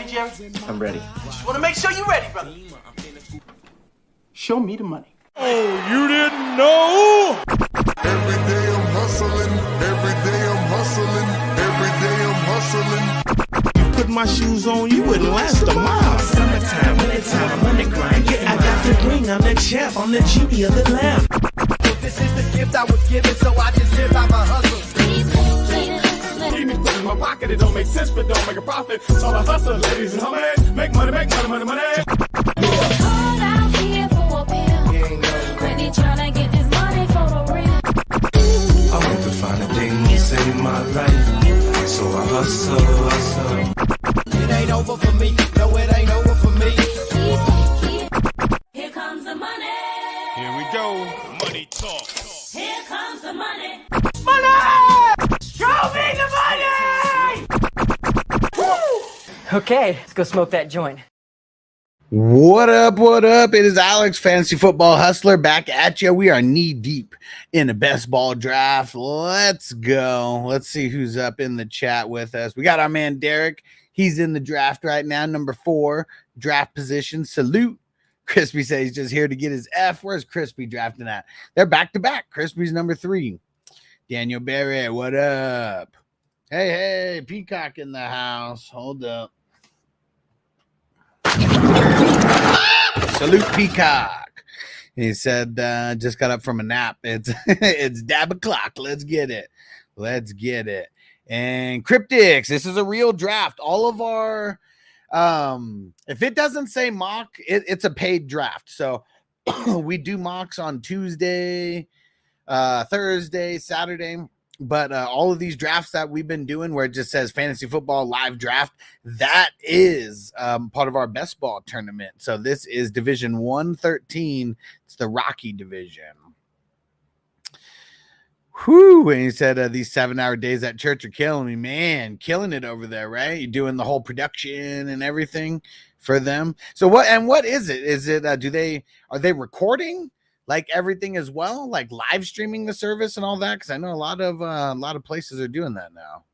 Jerry? I'm ready. Just want to make sure you're ready, brother. Show me the money. Oh, you didn't know? Every day I'm hustling. Every day I'm hustling. Every day I'm hustling. Put my shoes on, you wouldn't last a mile. Summertime, wintertime, I'm on the grind. Yeah, I got the ring, I'm the champ, I'm the genie of the lamp. This is the gift I was given, so I just live by my hustle. Keep me put in my pocket, it don't make sense, but don't make a profit. So I hustle, ladies and homies, make money, money. Hold out here for a pill. Really tryna get this money for the real. I want to find a thing to save my life, so I hustle. It ain't over for me, no, it ain't over for me. Here comes the money. Here we go. Money talk. Here comes the money. Show me the money! Okay, let's go smoke that joint. What up? What up? It is Alex, Fantasy Football Hustler, back at you. We are knee deep in a best ball draft. Let's go. Let's see who's up in the chat with us. We got our man Derek. He's in the draft right now, number 4 draft position. Salute. Crispy says he's just here to get his F. Where's Crispy drafting at? They're back to back. Crispy's number 3. Daniel Barrett, what up? Hey, Peacock in the house. Hold up. Salute, Peacock. He said, just got up from a nap. It's dab o'clock. Let's get it. And Cryptics, this is a real draft. All of our, if it doesn't say mock, it's a paid draft. So we do mocks on Tuesday, Thursday, Saturday. But all of these drafts that we've been doing where it just says fantasy football live draft, that is part of our best ball tournament. So this is Division 113. It's the Rocky division. Whew. And he said these 7-hour days at church are killing me, man. Killing it over there, right? You're doing the whole production and everything for them. So what is it? Is it are they recording like everything as well, like live streaming the service and all that? Because I know a lot of places are doing that now.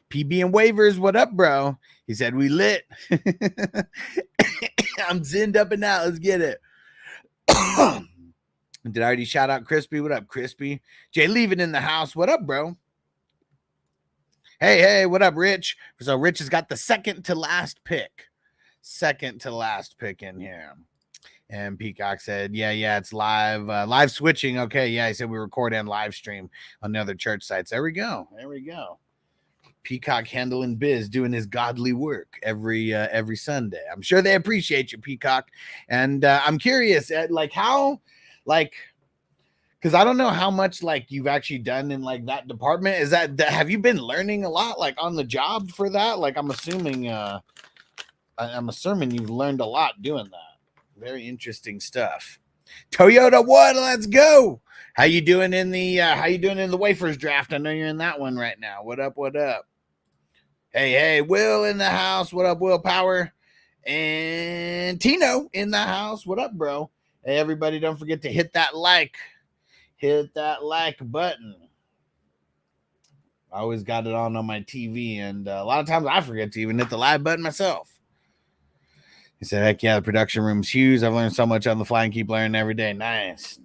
PB and waivers, what up, bro? He said we lit. I'm zinned up and out. Let's get it. Did I already shout out Crispy? What up, Crispy? Jay Leaving in the house. What up, bro? Hey, what up, Rich? So Rich has got the second to last pick in here. And Peacock said, yeah, it's live switching. Okay, yeah, he said we record and live stream on the other church sites. There we go. Peacock handling biz, doing his godly work every Sunday. I'm sure they appreciate you, Peacock. And I'm curious at because I don't know how much like you've actually done in like that department. Is that have you been learning a lot like on the job for that? Like I'm assuming you've learned a lot doing that. Very interesting stuff. Toyota One, let's go. How you doing in the wafers draft? I know you're in that one right now. What up? Hey, Will in the house. What up, Will Power? And Tino in the house. What up, bro? Hey, everybody, don't forget to hit that like button. I always got it on my TV, and a lot of times I forget to even hit the live button myself. He said, heck yeah, the production room's huge. I've learned so much on the fly and keep learning every day. Nice.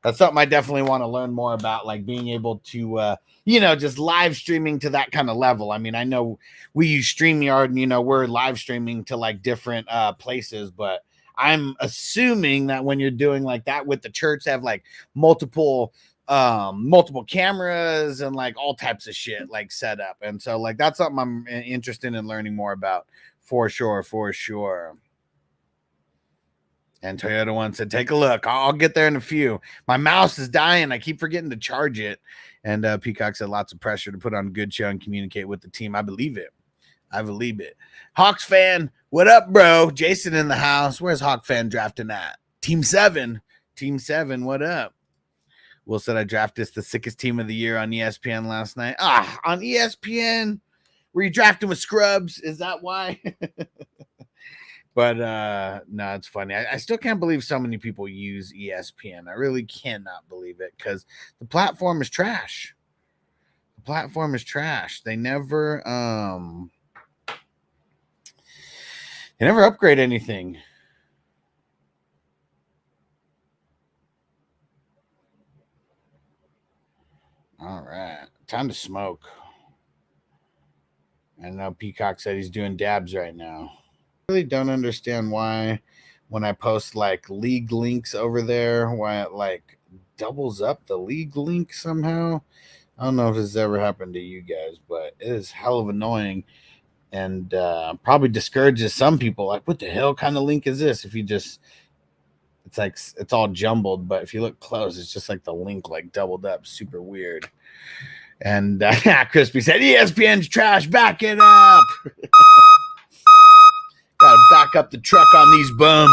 That's something I definitely want to learn more about, like being able to, just live streaming to that kind of level. I mean, I know we use StreamYard and, we're live streaming to like different places, but I'm assuming that when you're doing like that with the church, they have like multiple cameras and like all types of shit like set up. And so like, that's something I'm interested in learning more about. For sure. And Toyota One said, take a look. I'll get there in a few. My mouse is dying. I keep forgetting to charge it. And Peacock said lots of pressure to put on a good show and communicate with the team. I believe it. Hawks fan, what up, bro? Jason in the house. Where's Hawk fan drafting at? Team 7, what up? Will said I drafted the sickest team of the year on ESPN last night. On ESPN? Were you drafting with scrubs? Is that why? But no, it's funny. I still can't believe so many people use ESPN. I really cannot believe it because the platform is trash. They never You never upgrade anything. All right. Time to smoke. I know Peacock said he's doing dabs right now. I really don't understand why when I post like league links over there, why it like doubles up the league link somehow. I don't know if this has ever happened to you guys, but it is hell of annoying and probably discourages some people. Like, what the hell kind of link is this? If you just, it's like, it's all jumbled, but if you look close, it's just like the link like doubled up. Super weird. And Crispy said, ESPN's trash, back it up. Gotta back up the truck on these bums.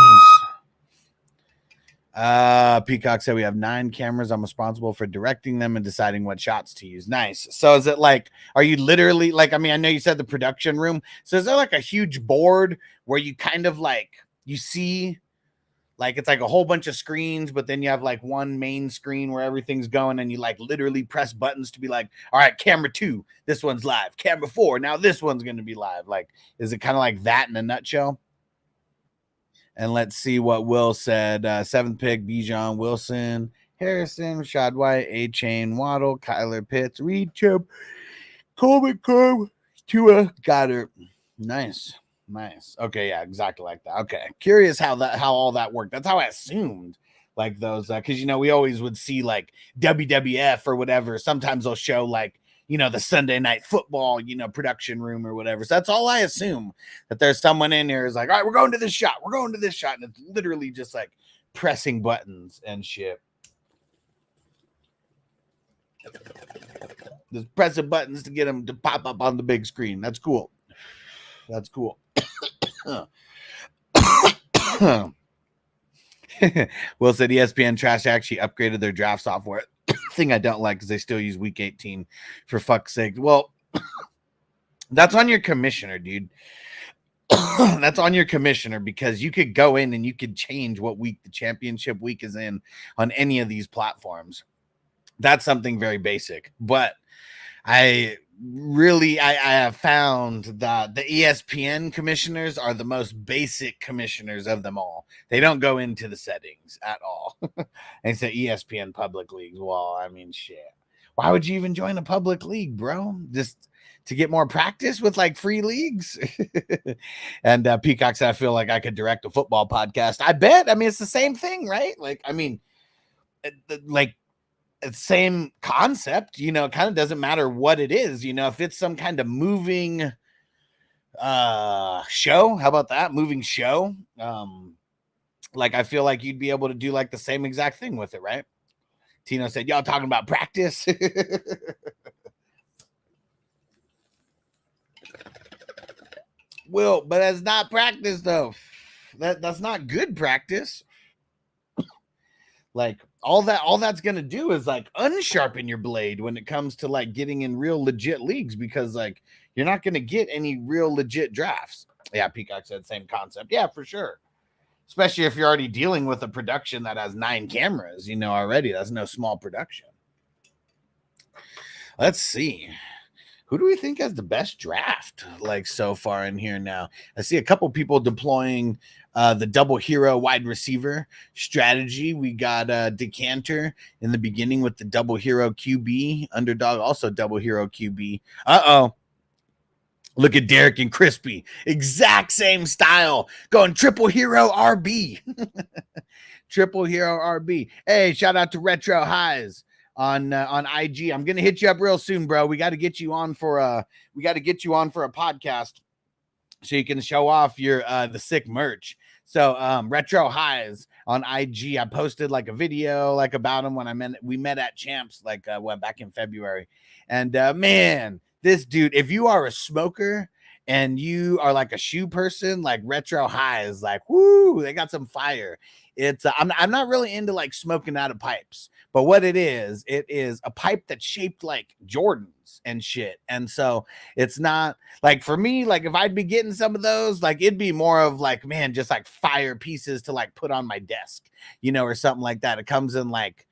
Peacock said we have 9 cameras. I'm responsible for directing them and deciding what shots to use. Nice. So is it like, are you literally like, I mean, I know you said the production room. So is there like a huge board where you kind of like, you see like, it's like a whole bunch of screens, but then you have like one main screen where everything's going and you like literally press buttons to be like, all right, camera 2, this one's live. Camera 4, now this one's going to be live. Like, is it kind of like that in a nutshell? And let's see what Will said. 7th pick, Bijan, Wilson, Harrison, Rashad White, A-Chain, Waddle, Kyler Pitts, Reed, Chubb, Coleman, Curve, Tua, Goddard. Nice. Nice. Okay, yeah, exactly like that. Okay. Curious how all that worked. That's how I assumed like those, because you know, we always would see like WWF or whatever. Sometimes they'll show like, you know, the Sunday Night Football, you know, production room or whatever. So that's all I assume, that there's someone in here is like, all right, we're going to this shot. We're going to this shot. And it's literally just like pressing buttons and shit. Just pressing buttons to get them to pop up on the big screen. That's cool. That's cool. Will said ESPN trash actually upgraded their draft software. Thing I don't like is they still use week 18 for fuck's sake. Well, that's on your commissioner, dude. That's on your commissioner, because you could go in and you could change what week the championship week is in on any of these platforms. That's something very basic, but I have found that the ESPN commissioners are the most basic commissioners of them all. They don't go into the settings at all. And it's the ESPN public leagues. Well, I mean, shit. Why would you even join a public league, bro? Just to get more practice with like free leagues? And Peacock said, I feel like I could direct a football podcast. I bet. I mean, it's the same thing, right? Like, I mean, like, same concept, you know, it kind of doesn't matter what it is, you know, if it's some kind of moving show, how about that moving show? Like, I feel like you'd be able to do like the same exact thing with it, right? Tino said, y'all talking about practice? Well, but that's not practice though. That's not good practice. Like, all that's going to do is like unsharpen your blade when it comes to like getting in real legit leagues, because like you're not going to get any real legit drafts. Yeah, Peacock said same concept. Yeah, for sure. Especially if you're already dealing with a production that has 9 cameras, you know, already. That's no small production. Let's see. Who do we think has the best draft like so far in here now? I see a couple people deploying the double hero wide receiver strategy. We got Decanter in the beginning with the double hero QB. Underdog also double hero QB. Uh-oh. Look at Derek and Crispy. Exact same style. Going triple hero RB. Triple hero RB. Hey, shout out to Retro Highs on IG. I'm gonna hit you up real soon, bro. We got to get you on for a podcast so you can show off your the sick merch. So Retro Highs on IG. I posted like a video like about him when we met at Champs like back in February. And man, this dude, if you are a smoker and you are like a shoe person, like Retro Highs, like woo, they got some fire. It's I'm not really into like smoking out of pipes, but what it is a pipe that's shaped like Jordans and shit. And so it's not like, for me, like if I'd be getting some of those, like it'd be more of like, man, just like fire pieces to like put on my desk, you know, or something like that. It comes in like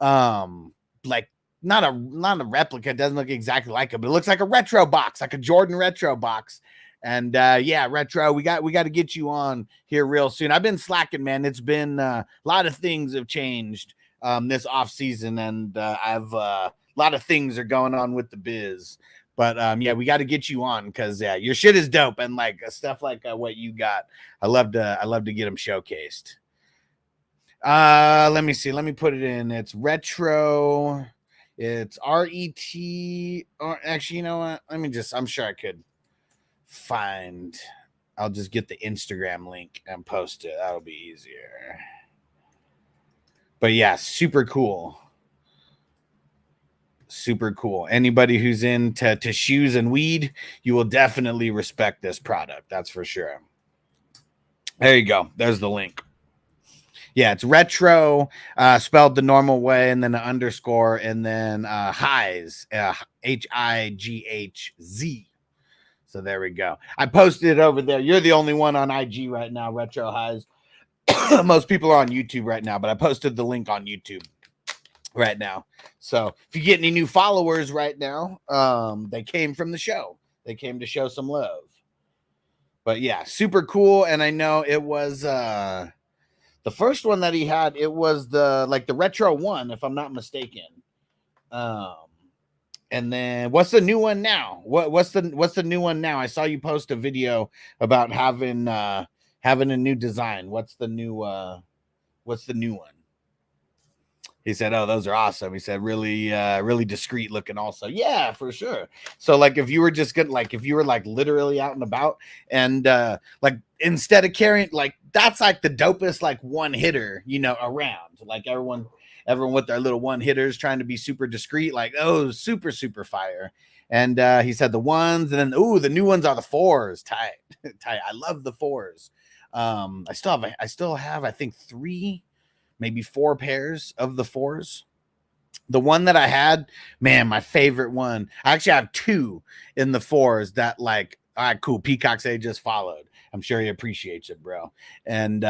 not a replica. It doesn't look exactly like it, but it looks like a retro box, like a Jordan retro box. And yeah, Retro, we got to get you on here real soon. I've been slacking, man. It's been a lot of things have changed this off season, and I've a lot of things are going on with the biz. But yeah, we got to get you on because yeah, your shit is dope, and like stuff like what you got, I love to get them showcased. Let me see. Let me put it in. It's Retro. It's RET. Or actually, you know what? I'm sure I could find. I'll just get the Instagram link and post it. That'll be easier. But yeah, super cool. Super cool. Anybody who's into shoes and weed, you will definitely respect this product. That's for sure. There you go. There's the link. Yeah, it's Retro, spelled the normal way, and then an underscore, and then Highs, HIGHZ. So there we go. I posted it over there. You're the only one on IG right now, Retro Highs. Most people are on YouTube right now, but I posted the link on YouTube right now. So if you get any new followers right now, they came from the show. They came to show some love. But yeah, super cool. And I know it was the first one that he had, it was the retro one, if I'm not mistaken. And then what's the new one now? What's the new one now? I saw you post a video about having a new design. What's the new one? He said, "Oh, those are awesome." He said, "Really discreet looking." Also, yeah, for sure. So, like, if you were just good, like, if you were like literally out and about, and like instead of carrying, like, that's like the dopest like one hitter, around. Like everyone with their little one hitters trying to be super discreet, like, oh, super fire. And he said the ones, and then the new ones are the fours. Tight. I love the fours. I still have I think 3. Maybe 4 pairs of the fours. The one that I had, man, my favorite one. I actually have 2 in the fours that like, all right, cool. Peacock say just followed. I'm sure he appreciates it, bro. And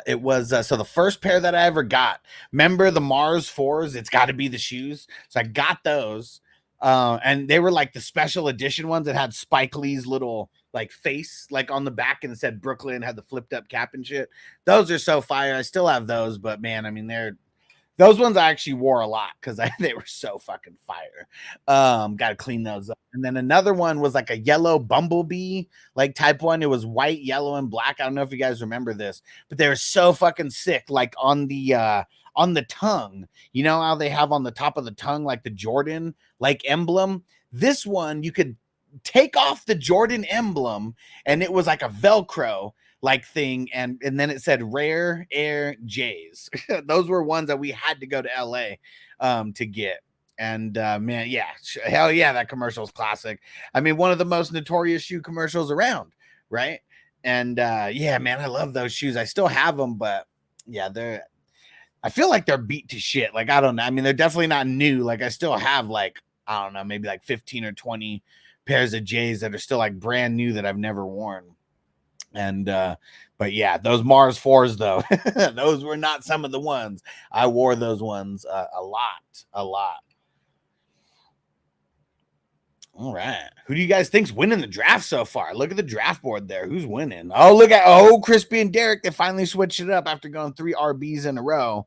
it was so the first pair that I ever got. Remember the Mars 4s? It's got to be the shoes. So I got those. And they were like the special edition ones that had Spike Lee's little like face like on the back and it said Brooklyn, had the flipped up cap and shit. Those are so fire. I still have those, but man, I mean, those ones I actually wore a lot because they were so fucking fire. Got to clean those up. And then another one was like a yellow bumblebee like type one. It was white, yellow, and black. I don't know if you guys remember this, but they were so fucking sick. Like on the tongue, you know how they have on the top of the tongue like the Jordan like emblem. This one you could take off the Jordan emblem and it was like a Velcro like thing, and then it said Rare Air J's. Those were ones that we had to go to LA to get. And man, yeah, hell yeah, that commercial is classic. I mean, one of the most notorious shoe commercials around, right? And yeah, man, I love those shoes. I still have them, but yeah, I feel like they're beat to shit. Like, I don't know. I mean, they're definitely not new. Like, I still have like, I don't know, maybe like 15 or 20 pairs of J's that are still like brand new that I've never worn. And but yeah, those Mars 4s though, those were not some of the ones. I wore those ones a lot. All right, who do you guys think's winning the draft so far? Look at the draft board there. Who's winning? Oh, Crispy and Derek, they finally switched it up after going 3 RBs in a row.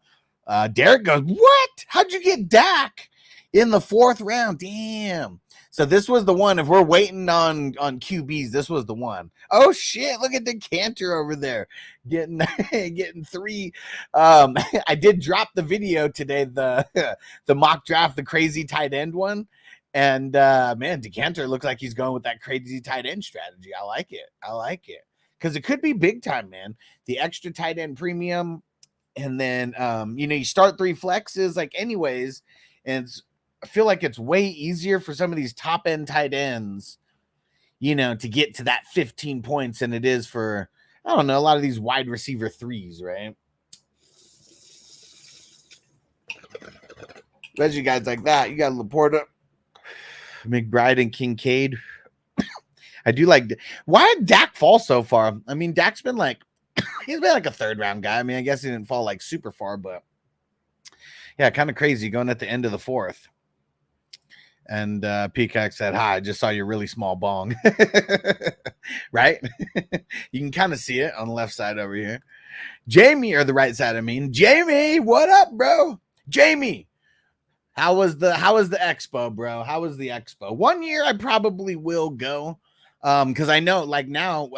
Derek goes, what? How'd you get Dak in the 4th round? Damn. So this was the one. If we're waiting on QBs, this was the one. Oh shit! Look at the Cantor over there getting 3. I did drop the video today, the mock draft, the crazy tight end one, and man, Decanter looks like he's going with that crazy tight end strategy. I like it because it could be big time, man. The extra tight end premium, and then you start 3 flexes like anyways, and I feel like it's way easier for some of these top end tight ends, to get to that 15 points than it is for, I don't know, a lot of these wide receiver 3s, right? Especially guys like that. You got Laporta, McBride, and Kincaid. I do like. Why did Dak fall so far? I mean, Dak's been like, he's been like a 3rd round guy. I mean, I guess he didn't fall like super far, but yeah, kind of crazy going at the end of the 4th. And Peacock said, "Hi, I just saw your really small bong." Right? You can kind of see it on the left side over here. Jamie, or the right side, I mean. Jamie, what up, bro? Jamie, how was the expo, bro? How was the expo? One year I probably will go. Because I know, like, now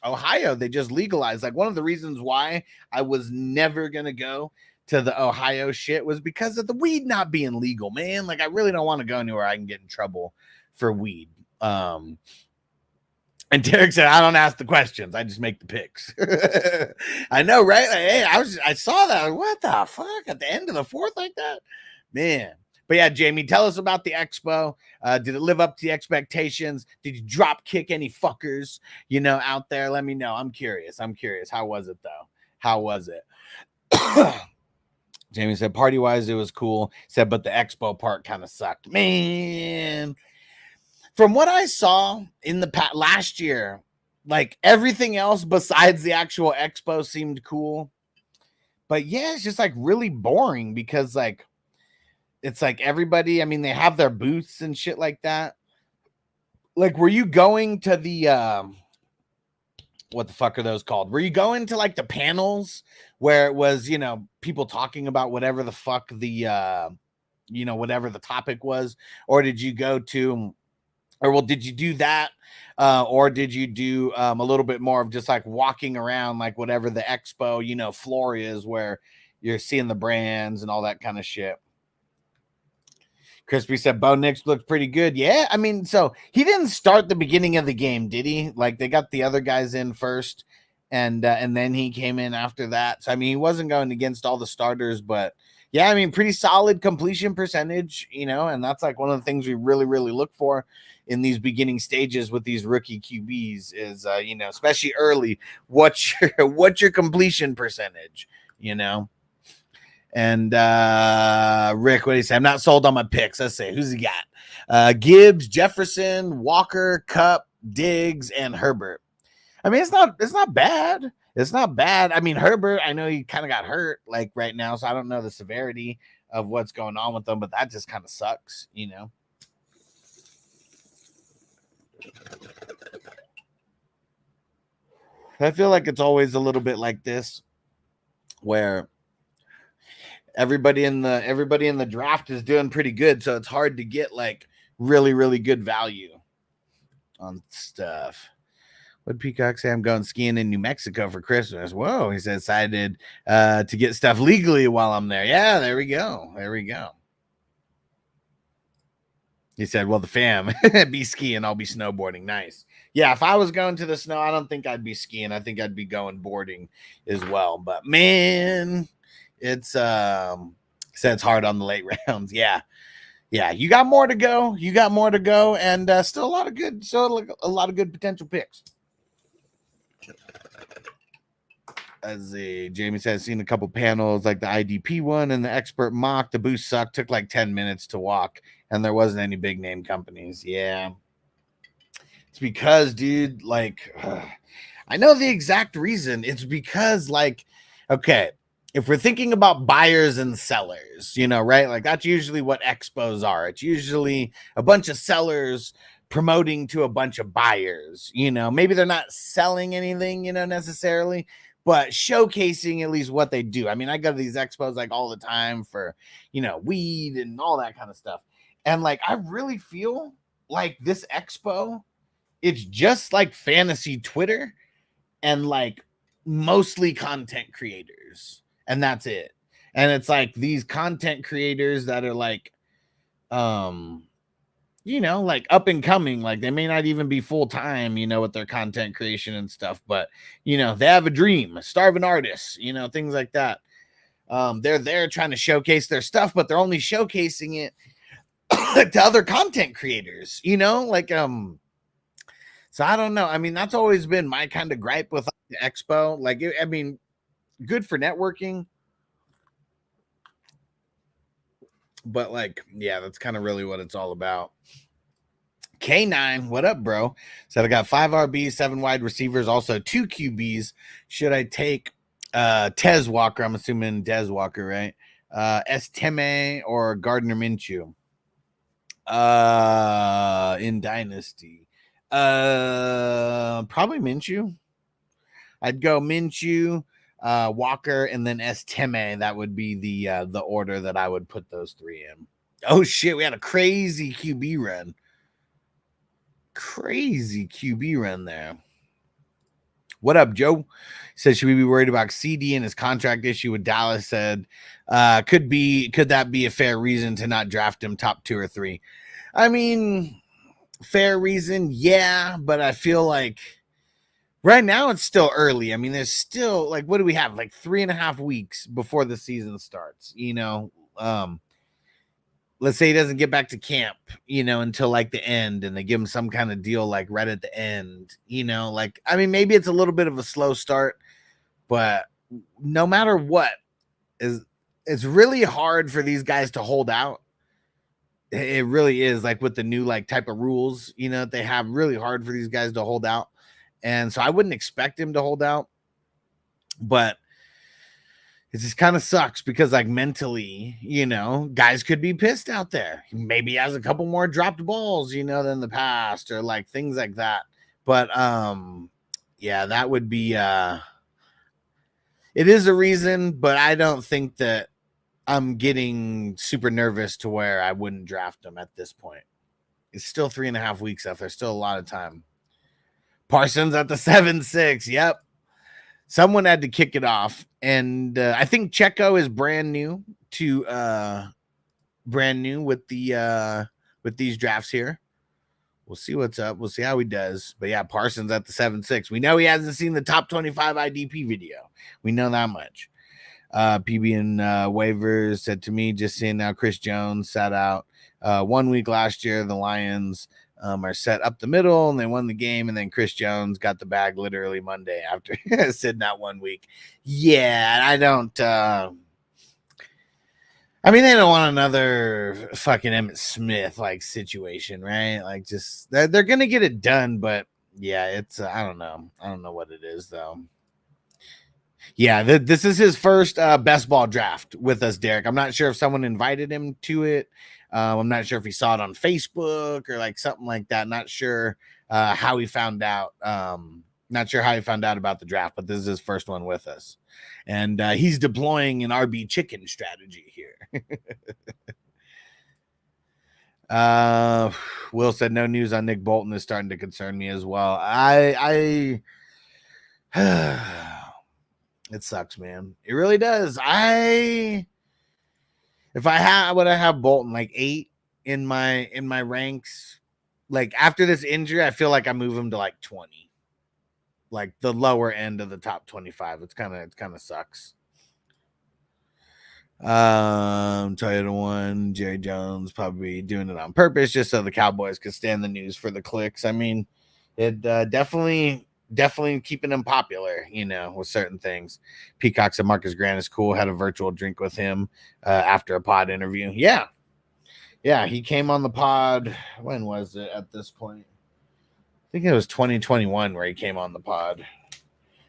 Ohio, they just legalized. Like, one of the reasons why I was never gonna go to the Ohio shit was because of the weed not being legal, man. Like, I really don't want to go anywhere I can get in trouble for weed. And Derek said, "I don't ask the questions, I just make the picks." I know, right? Like, hey, I saw that. What the fuck at the end of the fourth like that, man. But yeah, Jamie, tell us about the expo. Did it live up to the expectations? Did you drop kick any fuckers, out there? Let me know. I'm curious. How was it though? How was it? Jamie said, party-wise, it was cool. Said, but the expo part kind of sucked. Man, from what I saw in the last year, like, everything else besides the actual expo seemed cool. But yeah, it's just like really boring because like it's like everybody, I mean, they have their booths and shit like that. Like, were you going to the what the fuck are those called? Were you going to like the panels where it was, people talking about whatever the fuck the whatever the topic was? Or did you go to, or well, did you do that? Or did you do a little bit more of just like walking around, like whatever the expo, floor is, where you're seeing the brands and all that kind of shit? Crispy said, Bo Nix looked pretty good. Yeah, I mean, so he didn't start the beginning of the game, did he? Like, they got the other guys in first, and then he came in after that. So, I mean, he wasn't going against all the starters, but yeah, I mean, pretty solid completion percentage, and that's like one of the things we really, really look for in these beginning stages with these rookie QBs is, especially early, what's your completion percentage, And Rick, what do you say? I'm not sold on my picks. Let's see. Who's he got? Gibbs, Jefferson, Walker, Cup, Diggs, and Herbert. I mean, it's not bad. It's not bad. I mean, Herbert, I know he kind of got hurt like right now, so I don't know the severity of what's going on with him, but that just kind of sucks, I feel like it's always a little bit like this where everybody in the draft is doing pretty good, so it's hard to get like really, really good value on stuff. What Peacock say? I'm going skiing in New Mexico for Christmas. Whoa, he said excited to get stuff legally while I'm there. Yeah, there we go. He said, well, the fam be skiing, I'll be snowboarding. Nice. Yeah, if I was going to the snow, I don't think I'd be skiing. I think I'd be going boarding as well. But man, it's it's hard on the late rounds. Yeah, you got more to go. And still a lot of good potential picks. As Jamie says, seen a couple panels like the IDP one and the expert mock. The boost sucked. Took like 10 minutes to walk, and there wasn't any big name companies. Yeah, it's because, dude, like, I know the exact reason. It's because, like, okay, if we're thinking about buyers and sellers, right? Like, that's usually what expos are. It's usually a bunch of sellers promoting to a bunch of buyers. Maybe they're not selling anything, necessarily, but showcasing at least what they do. I mean, I go to these expos like all the time for, weed and all that kind of stuff. And like, I really feel like this expo, it's just like fantasy Twitter and like mostly content creators. And that's it. And it's like these content creators that are like, like up and coming, like they may not even be full time, with their content creation and stuff, but they have a dream, starving artists, things like that. They're there trying to showcase their stuff, but they're only showcasing it to other content creators, like so I don't know. I mean, that's always been my kind of gripe with the expo. Like, I mean, good for networking, but like, yeah, that's kind of really what it's all about. K9, what up, bro? Said I got 5 RBs, 7 wide receivers, also 2 QBs. Should I take Tez Walker? I'm assuming Dez Walker, right? Estime or Gardner Minshew? In Dynasty. Probably Minshew. I'd go Minshew, Walker, and then Estime. That would be the order that I would put those three in. Oh shit, we had a crazy QB run. Crazy QB run there. What up, Joe? Said, should we be worried about CD and his contract issue with Dallas? Said, could that be a fair reason to not draft him top 2 or 3? I mean, fair reason, yeah, but I feel like right now it's still early. I mean, there's still like, what do we have? Like 3.5 weeks before the season starts, you know. Let's say he doesn't get back to camp, you know, until like the end, and they give him some kind of deal like right at the end, you know, like, I mean, maybe it's a little bit of a slow start, but no matter what, it's really hard for these guys to hold out. It really is, like with the new like type of rules, you know, they have, really hard for these guys to hold out. And so I wouldn't expect him to hold out, but it just kind of sucks because, like, mentally, you know, guys could be pissed out there. Maybe he has a couple more dropped balls, you know, than the past, or like things like that. But yeah, that would be it is a reason, but I don't think that I'm getting super nervous to where I wouldn't draft him at this point. It's still 3.5 weeks left. There's still a lot of time. Parsons at the 7-6. Yep. Someone had to kick it off, and I think Checo is brand new with these drafts here. We'll see what's up. We'll see how he does. But yeah, Parsons at the 7-6. We know he hasn't seen the top 25 IDP video. We know that much. PB and waivers said to me, just seeing now Chris Jones sat out 1 week last year. The Lions are set up the middle, and they won the game, and then Chris Jones got the bag literally Monday after sitting out 1 week. Yeah, I don't I mean, they don't want another fucking Emmitt Smith like situation, right? Like, just they're gonna get it done, but yeah, it's I don't know what it is though. Yeah, this is his first best ball draft with us, Derek. I'm not sure if someone invited him to it. I'm not sure if he saw it on Facebook or like something like that. Not sure how he found out. Not sure how he found out about the draft, but this is his first one with us. And he's deploying an RB chicken strategy here. Will said, no news on Nick Bolton is starting to concern me as well. I it sucks, man. It really does. If I would have Bolton like 8 in my ranks. Like after this injury, I feel like I move him to like 20. Like the lower end of the top 25. It kind of sucks. Toyota one, Jerry Jones probably doing it on purpose just so the Cowboys could stand the news for the clicks. I mean, it definitely keeping him popular, you know, with certain things. Peacock said Marcus Grant is cool. Had a virtual drink with him after a pod interview. Yeah, he came on the pod. When was it at this point? I think it was 2021 where he came on the pod.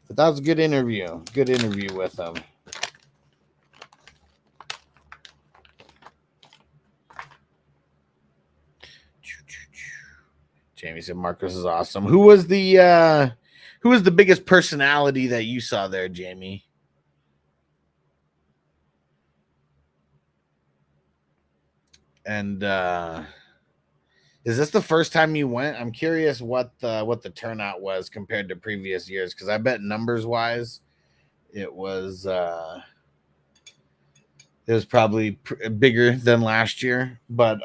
But that was a good interview. Good interview with him. Jamie said Marcus is awesome. Who was the biggest personality that you saw there, Jamie? And is this the first time you went? I'm curious what the turnout was compared to previous years, because I bet numbers wise, it was probably bigger than last year. But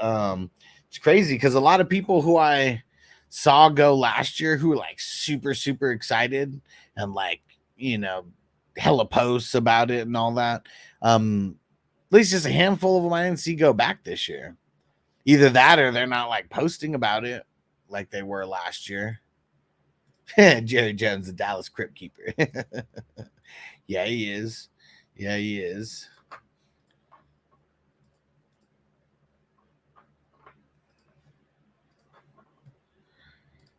it's crazy because a lot of people who I saw go last year who were like super, super excited and like, you know, hella posts about it and all that. At least just a handful of them I didn't see go back this year. Either that or they're not like posting about it like they were last year. Jerry Jones, the Dallas Crypt Keeper. Yeah, he is. Yeah, he is.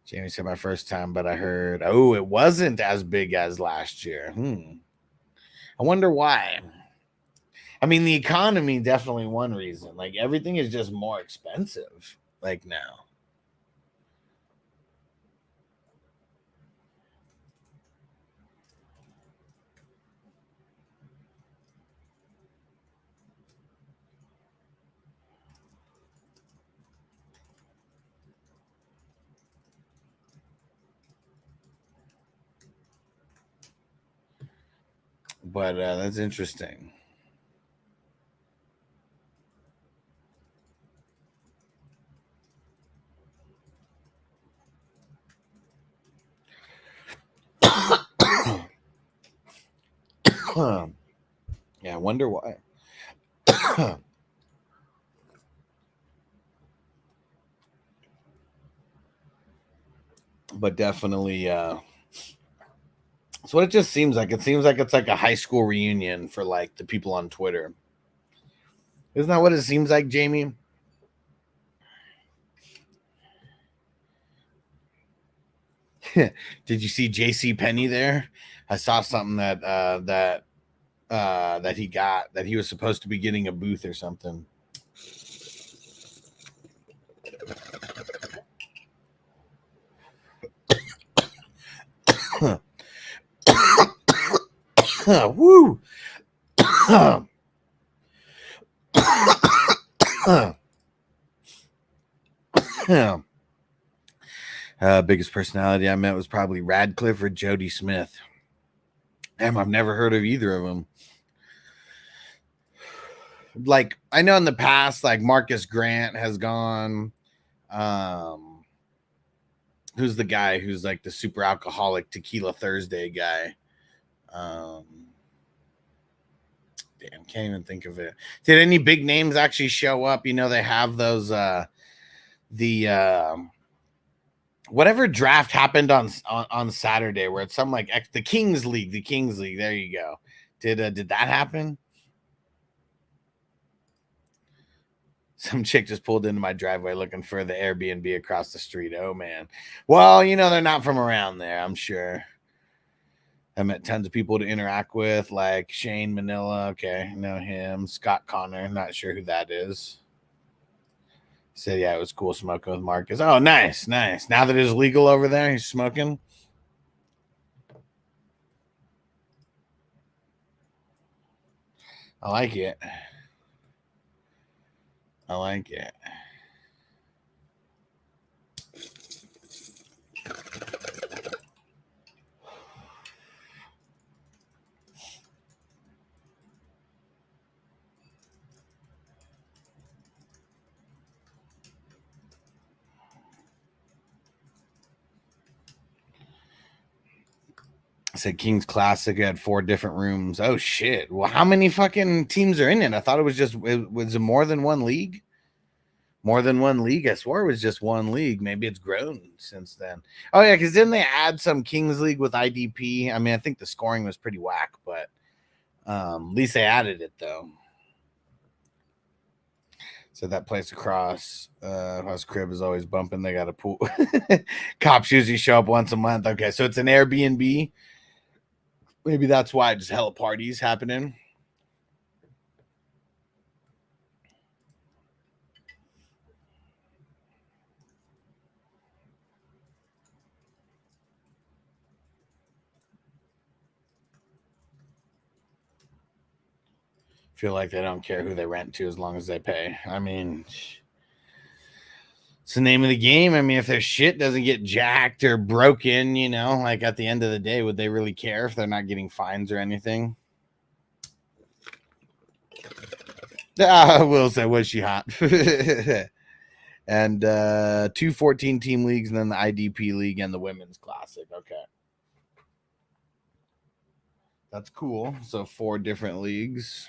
Jamie said my first time, but I heard, it wasn't as big as last year. I wonder why. I mean, the economy definitely one reason. Like everything is just more expensive. Like now. But that's interesting. Yeah, I wonder why. But definitely it's what it just seems like. It seems like it's like a high school reunion for like the people on Twitter. Isn't that what it seems like, Jamie? Did you see JC Penny there? I saw something that he got, that he was supposed to be getting a booth or something. Woo! Biggest personality I met was probably Radcliffe or Jody Smith. Damn, I've never heard of either of them. Like, I know in the past, like Marcus Grant has gone. Who's the guy who's like the super alcoholic Tequila Thursday guy? Damn, can't even think of it. Did any big names actually show up? You know, they have those whatever draft happened on Saturday, where it's some like the Kings League. There you go. Did that happen? Some chick just pulled into my driveway looking for the Airbnb across the street. Oh man. Well, you know, they're not from around there, I'm sure. I met tons of people to interact with, like Shane Manila. Okay, know him. Scott Connor, not sure who that is. Said, yeah, it was cool smoking with Marcus. Oh, nice. Now that it's legal over there, he's smoking. I like it. I said Kings Classic had 4 different rooms. Oh shit. Well, how many fucking teams are in it? I thought it was more than one league. I swore it was just one league. Maybe it's grown since then. Oh yeah, because didn't they add some Kings League with IDP? I mean, I think the scoring was pretty whack, but at least they added it though. So that place across house crib is always bumping. They got a pool. Cops usually show up once a month. Okay, so it's an Airbnb. Maybe that's why just hella parties happening. Feel like they don't care who they rent to as long as they pay. I mean, it's the name of the game. I mean, if their shit doesn't get jacked or broken, you know, like at the end of the day, would they really care if they're not getting fines or anything? Will said, was she hot? And 2 14-team leagues, and then the IDP league and the women's classic. Okay. That's cool. So 4 different leagues.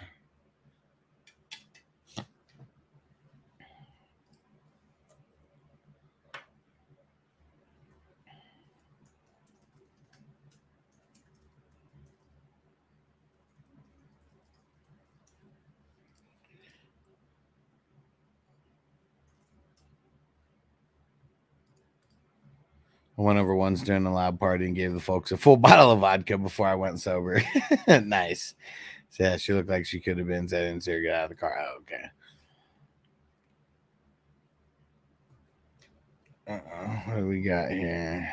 I went over once during a loud party and gave the folks a full bottle of vodka before I went sober. Nice. So yeah, she looked like she could have been. So I didn't see her get out of the car. Oh, okay. What do we got here?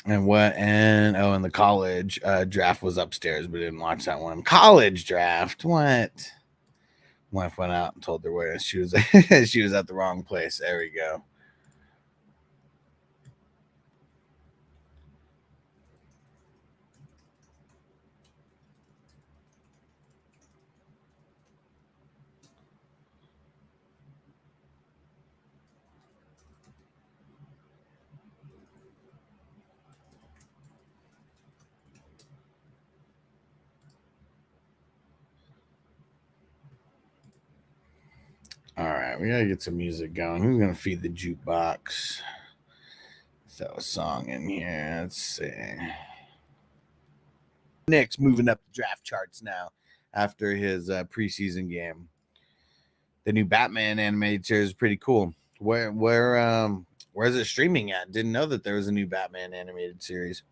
And what? And and the college draft was upstairs, but didn't watch that one. College draft? What? Wife went out and told her where she was. She was at the wrong place. There we go. All right, we gotta get some music going. Who's gonna feed the jukebox? Throw a song in here. Let's see. Nick's moving up the draft charts now after his preseason game. The new Batman animated series is pretty cool. Where's it streaming at? Didn't know that there was a new Batman animated series.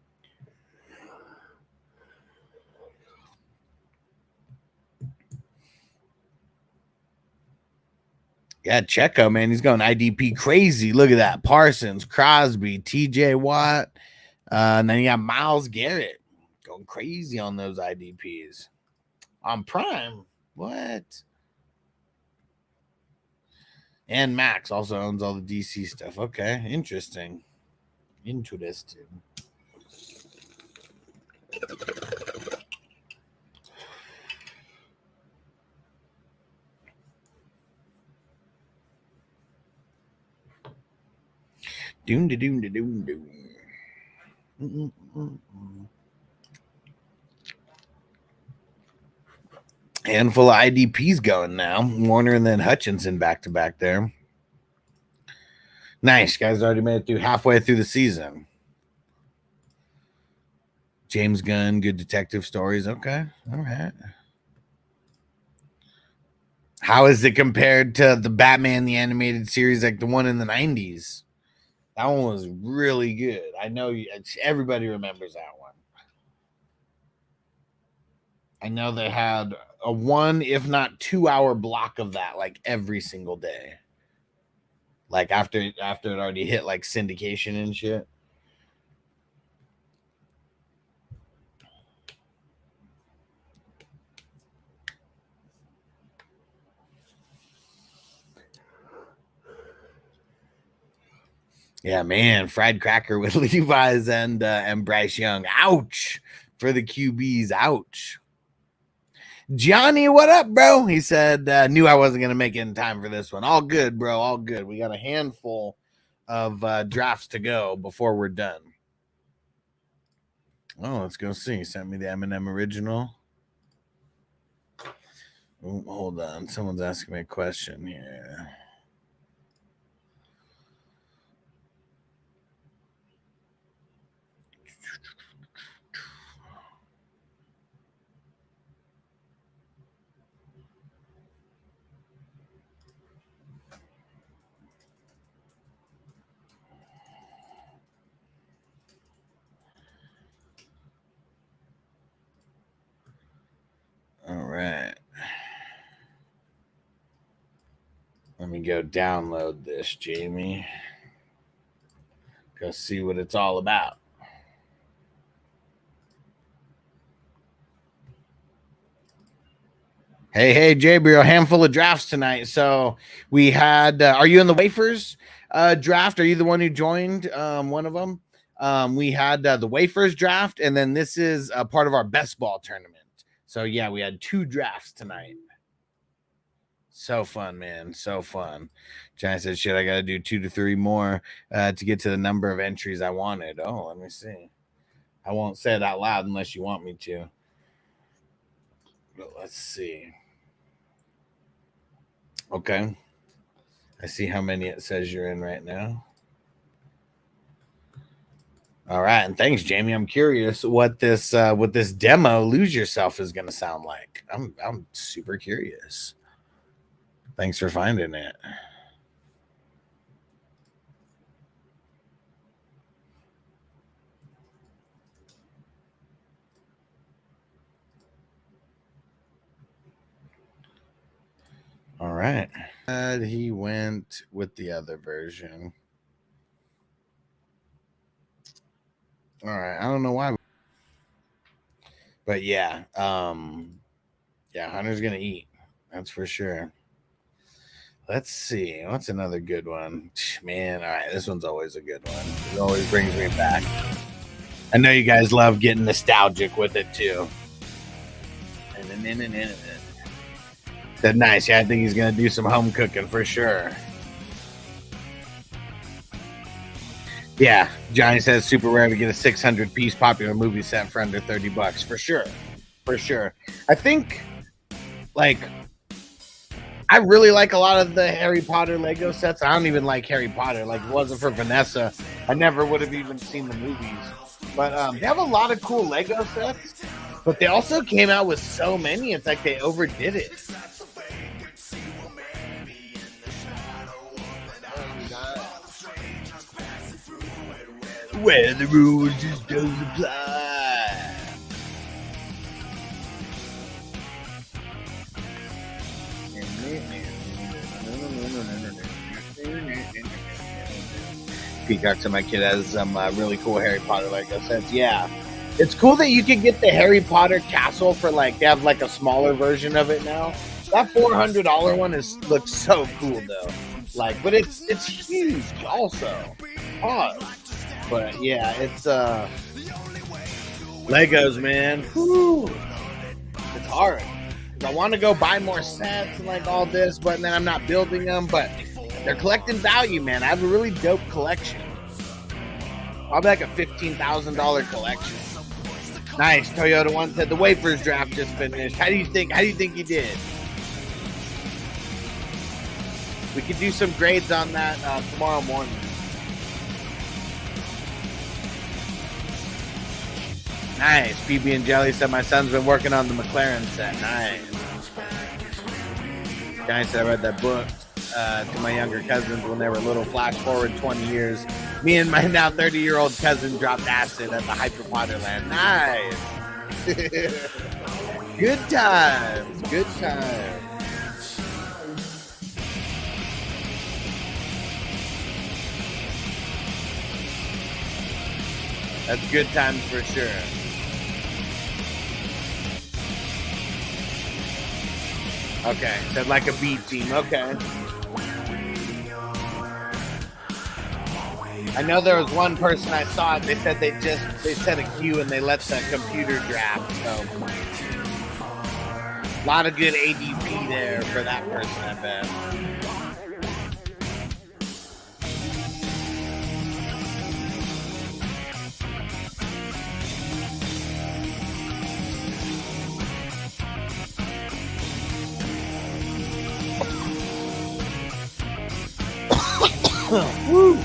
Yeah, Checo, man, he's going IDP crazy. Look at that. Parsons, Crosby, TJ Watt. And then you got Myles Garrett going crazy on those IDPs. On Prime. What? And Max also owns all the DC stuff. Okay, interesting. Interesting. Doom da doom da doom doom. Handful of IDPs going now. Warner and then Hutchinson back to back there. Nice. Guys already made it through halfway through the season. James Gunn, good detective stories. Okay. All right. How is it compared to the Batman, the animated series, like the one in the 90s? That one was really good. I know everybody remembers that one. I know they had a 1, if not 2 hour block of that like every single day. Like after it already hit like syndication and shit. Yeah, man, fried cracker with Levi's and Bryce Young. Ouch for the QBs. Ouch. Johnny, what up, bro? He said, knew I wasn't going to make it in time for this one. All good, bro. All good. We got a handful of drafts to go before we're done. Oh, let's go see. Sent me the Eminem original. Oh, hold on. Someone's asking me a question here. All right. Let me go download this, Jamie. Go see what it's all about. Hey, Jabriel, handful of drafts tonight. So we had, are you in the wafers draft? Are you the one who joined one of them? We had the wafers draft, and then this is a part of our best ball tournament. So yeah, we had 2 drafts tonight. So fun, man. So fun. Johnny said, shit, I got to do 2 to 3 more to get to the number of entries I wanted. Oh, let me see. I won't say it out loud unless you want me to. But let's see. Okay. I see how many it says you're in right now. All right, and thanks, Jamie. I'm curious what this demo "Lose Yourself" is going to sound like. I'm super curious. Thanks for finding it. All right. He went with the other version. All right. I don't know why. But yeah. Yeah, Hunter's gonna eat. That's for sure. Let's see. What's another good one? Man, all right. This one's always a good one. It always brings me back. I know you guys love getting nostalgic with it too. Said nice. Yeah, I think he's gonna do some home cooking for sure. Yeah, Johnny says super rare to get a 600 piece popular movie set for under $30 for sure. For sure. I think like I really like a lot of the Harry Potter Lego sets. I don't even like Harry Potter. Like, if it wasn't for Vanessa, I never would have even seen the movies. But they have a lot of cool Lego sets. But they also came out with so many, it's like they overdid it. Where the rules just don't apply. Peacock said my kid has some really cool Harry Potter Lego sets. Yeah. It's cool that you can get the Harry Potter castle for like, they have like a smaller version of it now. That $400 one looks so cool though. Like, but it's huge also. Pause. But yeah, it's Legos, man. Whew. It's hard. I want to go buy more sets and like all this, but then I'm not building them. But they're collecting value, man. I have a really dope collection. Probably like a $15,000 collection. Nice. Toyota One said the Wafers draft just finished. How do you think you did? We could do some grades on that tomorrow morning. Nice. PB and Jelly said my son's been working on the McLaren set. Nice. Guy said I read that book to my younger cousins when they were little. Flash forward 20 years. Me and my now 30-year-old cousin dropped acid at the Hyper Potterland. Nice. Good times. Good times. That's good times for sure. Okay, said like a B team. Okay. I know there was one person I saw it. They said they set a queue and they let the computer draft. So a lot of good ADP there for that person, I bet. Woo.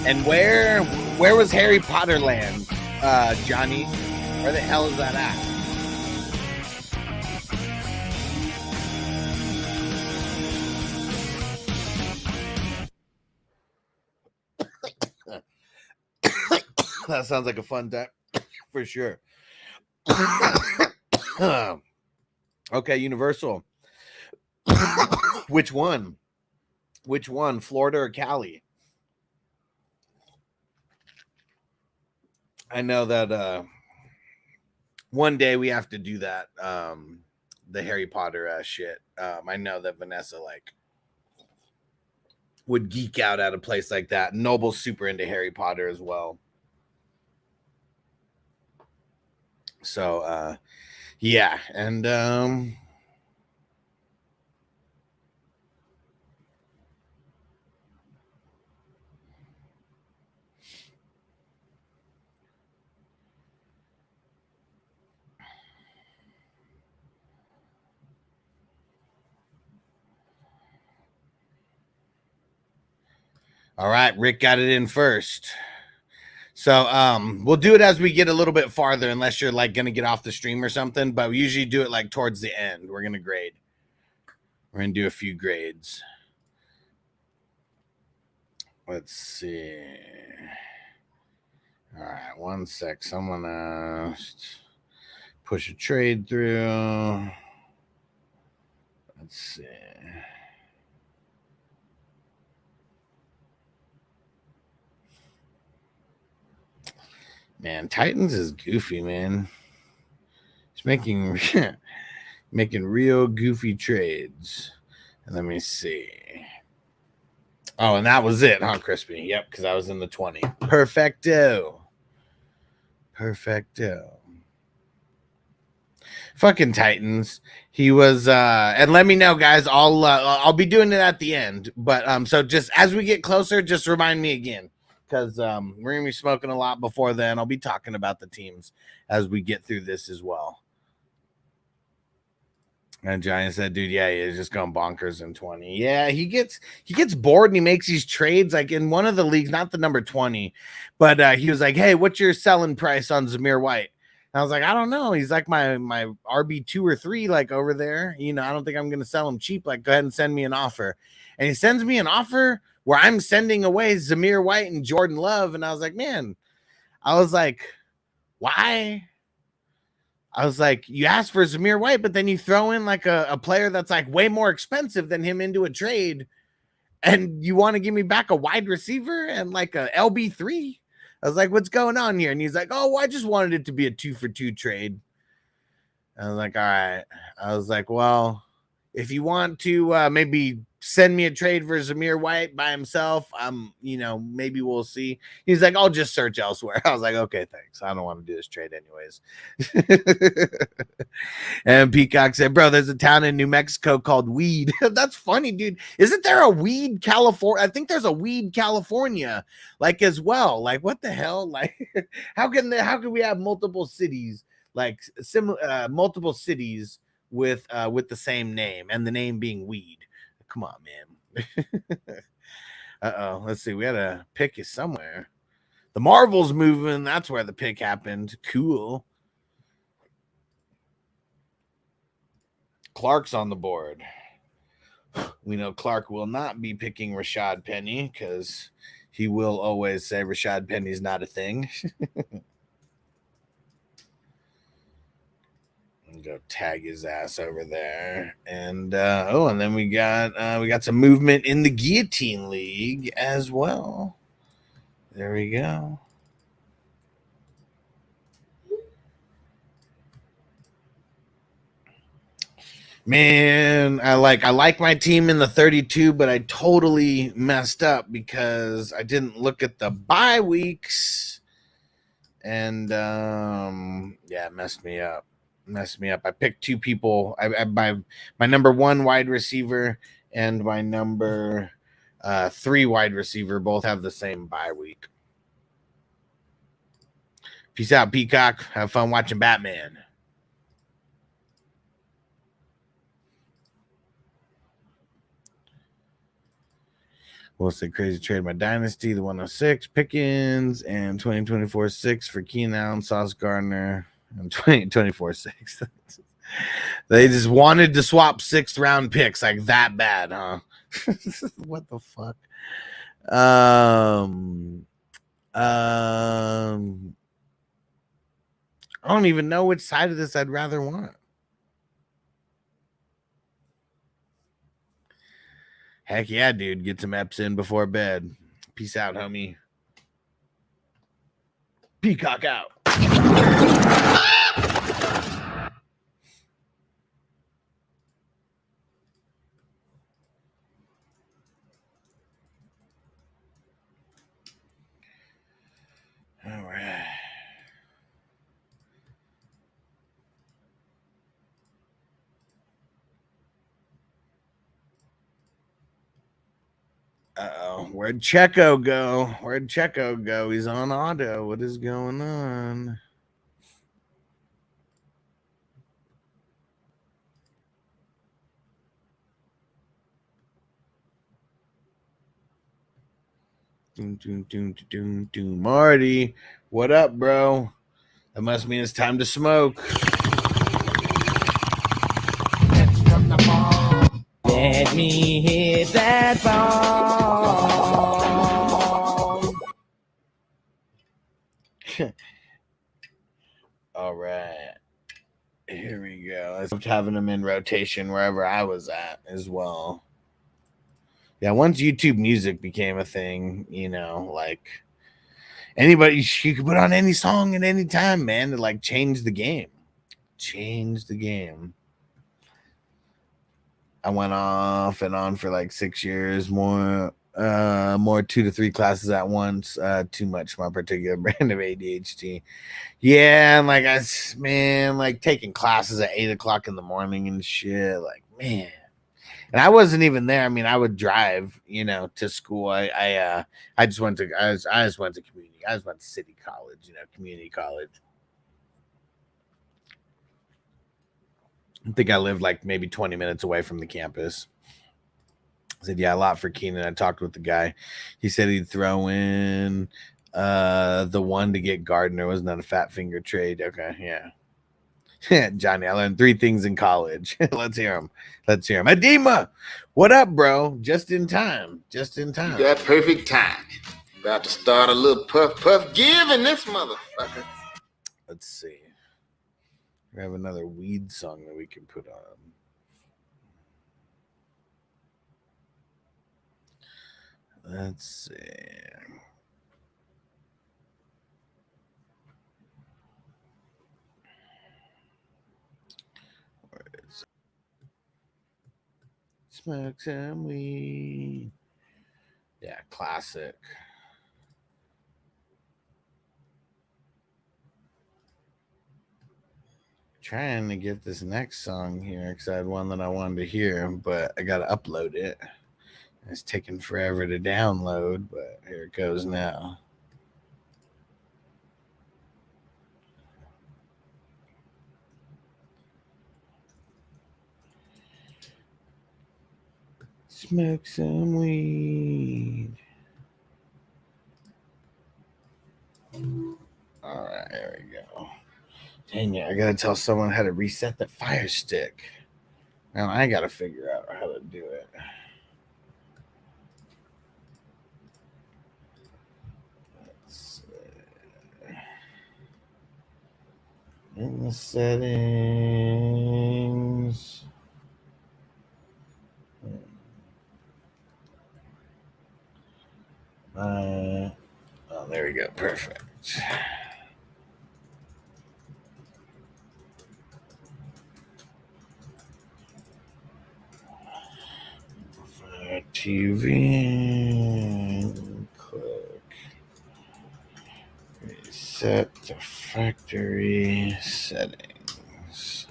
And where was Harry Potter Land, Johnny? Where the hell is that at? That sounds like a fun time for sure. Okay, Universal. Which one? Florida or Cali? I know that one day we have to do that. The Harry Potter shit. I know that Vanessa would geek out at a place like that. Noble's super into Harry Potter as well. So yeah, and All right, Rick got it in first. So we'll do it as we get a little bit farther, unless you're like gonna get off the stream or something. But we usually do it like towards the end. We're gonna grade. We're gonna do a few grades. Let's see. All right, one sec. Someone push a trade through. Let's see. Man, Titans is goofy, man. He's making making real goofy trades. And let me see. Oh, and that was it, huh, Crispy? Yep, because I was in the 20. Perfecto. Fucking Titans. He was and let me know, guys. I'll be doing it at the end. But so just as we get closer, just remind me again. Because we're gonna be smoking a lot before then. I'll be talking about the teams as we get through this as well. And Giant said, dude, yeah, he's just going bonkers in 20. Yeah, he gets bored and he makes these trades like in one of the leagues, not the number 20, but he was like, hey, what's your selling price on Zamir White? And I was like, I don't know. He's like my RB2 or 3, like over there. You know, I don't think I'm gonna sell him cheap. Like, go ahead and send me an offer. And he sends me an offer where I'm sending away Zamir White and Jordan Love. And I was like, man, why? I was like, you asked for Zamir White, but then you throw in like a player that's like way more expensive than him into a trade, and you want to give me back a wide receiver and like a LB3. I was like, what's going on here? And he's like, oh, well, I just wanted it to be a 2-for-2 trade. I was like, all right. I was like, well, if you want to maybe send me a trade for Zamir White by himself, you know, maybe we'll see. He's like, I'll just search elsewhere. I was like, okay, thanks. I don't want to do this trade anyways. And Peacock said, bro, there's a town in New Mexico called Weed. That's funny, dude. Isn't there a Weed, California? I think there's a Weed, California, like as well. Like, what the hell? Like, how can we have multiple cities, like multiple cities with the same name and the name being Weed? Come on, man. Uh-oh. Let's see. We had a pick is somewhere. The Marvel's moving. That's where the pick happened. Cool. Clark's on the board. We know Clark will not be picking Rashad Penny because he will always say Rashad Penny's not a thing. Go tag his ass over there. And and then we got some movement in the Guillotine League as well. There we go. Man, I like my team in the 32, but I totally messed up because I didn't look at the bye weeks. And yeah, it messed me up. I picked two people. My number 1 wide receiver and my number 3 wide receiver both have the same bye week. Peace out, Peacock. Have fun watching Batman. What's the crazy trade? My dynasty, the 106 Pickens, and 2024 6 for Keenan Allen, Sauce Gardner. 2024 6. They just wanted to swap 6th round picks like that bad, huh? What the fuck? I don't even know which side of this I'd rather want. Heck yeah, dude. Get some EPs in before bed. Peace out, homie. Peacock out. All right. Uh-oh. Where'd Checo go? He's on auto. What is going on? Marty, what up, bro? That must mean it's time to smoke. Let me hit that ball. All right. Here we go. I loved having them in rotation wherever I was at as well. Yeah, once YouTube Music became a thing, you know, like anybody, you could put on any song at any time, man. It like changed the game. Changed the game. I went off and on for like 6 years, more 2 to 3 classes at once. Too much my particular brand of ADHD. Yeah, and like like taking classes at 8 o'clock in the morning and shit. Like, man. And I wasn't even there. I mean, I would drive, you know, to school. I just went to I just went to community. I just went to city college, you know, community college. I think I lived like maybe 20 minutes away from the campus. I said, yeah, a lot for Keenan. I talked with the guy. He said he'd throw in the one to get Gardner. Wasn't that a fat finger trade? Okay, yeah. Johnny, I learned 3 things in college. Let's hear him. Let's hear him. Adema, what up, bro? Just in time. Just in time. You got perfect time. About to start a little puff give in this motherfucker. Let's see. We have another weed song that we can put on. Let's see. Smoke some weed. Yeah, classic. Trying to get this next song here because I had one that I wanted to hear, but I got to upload it. It's taking forever to download, but here it goes now. Smoke some weed. All right, there we go. Dang it, I gotta tell someone how to reset the Fire Stick. Now I gotta figure out how to do it. Let's see. In the settings. Oh, there we go. Perfect. TV. Click. Reset the factory settings.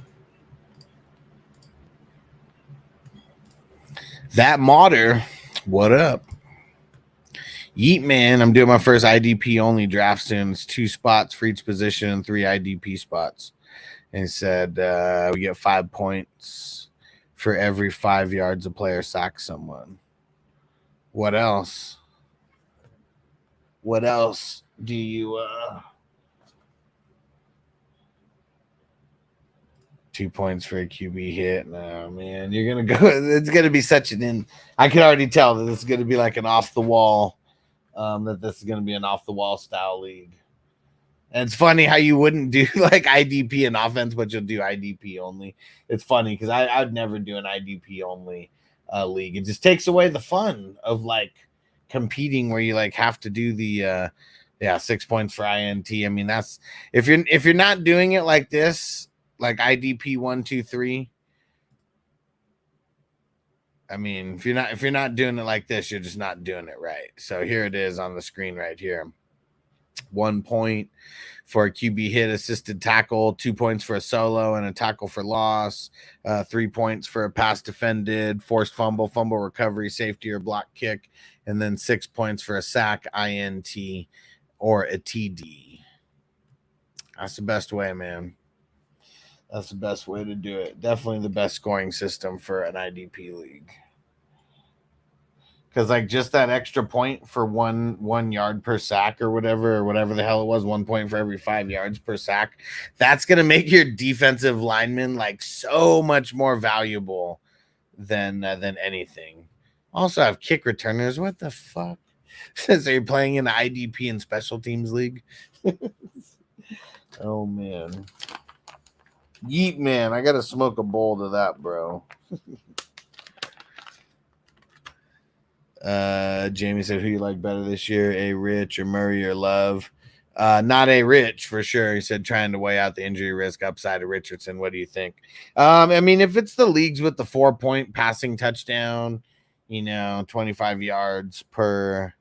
That modder. What up? Yeet man, I'm doing my first IDP only draft soon. It's 2 spots for each position and 3 IDP spots. And he said we get 5 points for every 5 yards a player sacks someone. What else? What else do you 2 points for a QB hit? No, man, you're gonna go. It's gonna be such an I can already tell that this is gonna be like an off the wall. That this is going to be an off-the-wall style league. And it's funny how you wouldn't do like IDP in offense, but you'll do IDP only. It's funny because I'd never do an IDP only league. It just takes away the fun of like competing where you like have to do the 6 points for INT. I mean, that's if you're not doing it like this, like IDP 1, 2, 3. I mean, if you're not doing it like this, you're just not doing it right. So here it is on the screen right here. 1 point for a QB hit, assisted tackle, 2 points for a solo and a tackle for loss, 3 points for a pass defended, forced fumble, fumble recovery, safety or block kick, and then 6 points for a sack, INT, or a TD. That's the best way, man. That's the best way to do it. Definitely the best scoring system for an IDP league. Because like just that extra point for one yard per sack or whatever the hell it was, 1 point for every 5 yards per sack, that's gonna make your defensive lineman like so much more valuable than anything. Also have kick returners. What the fuck? Says you're playing in the IDP and special teams league. Oh man. Yeet man, I gotta smoke a bowl to that, bro. Jamie said, who you like better this year, A Rich or Murray or Love? Not A Rich for sure. He said trying to weigh out the injury risk upside of Richardson. What do you think? I mean, if it's the leagues with the 4-point passing touchdown, 25 yards per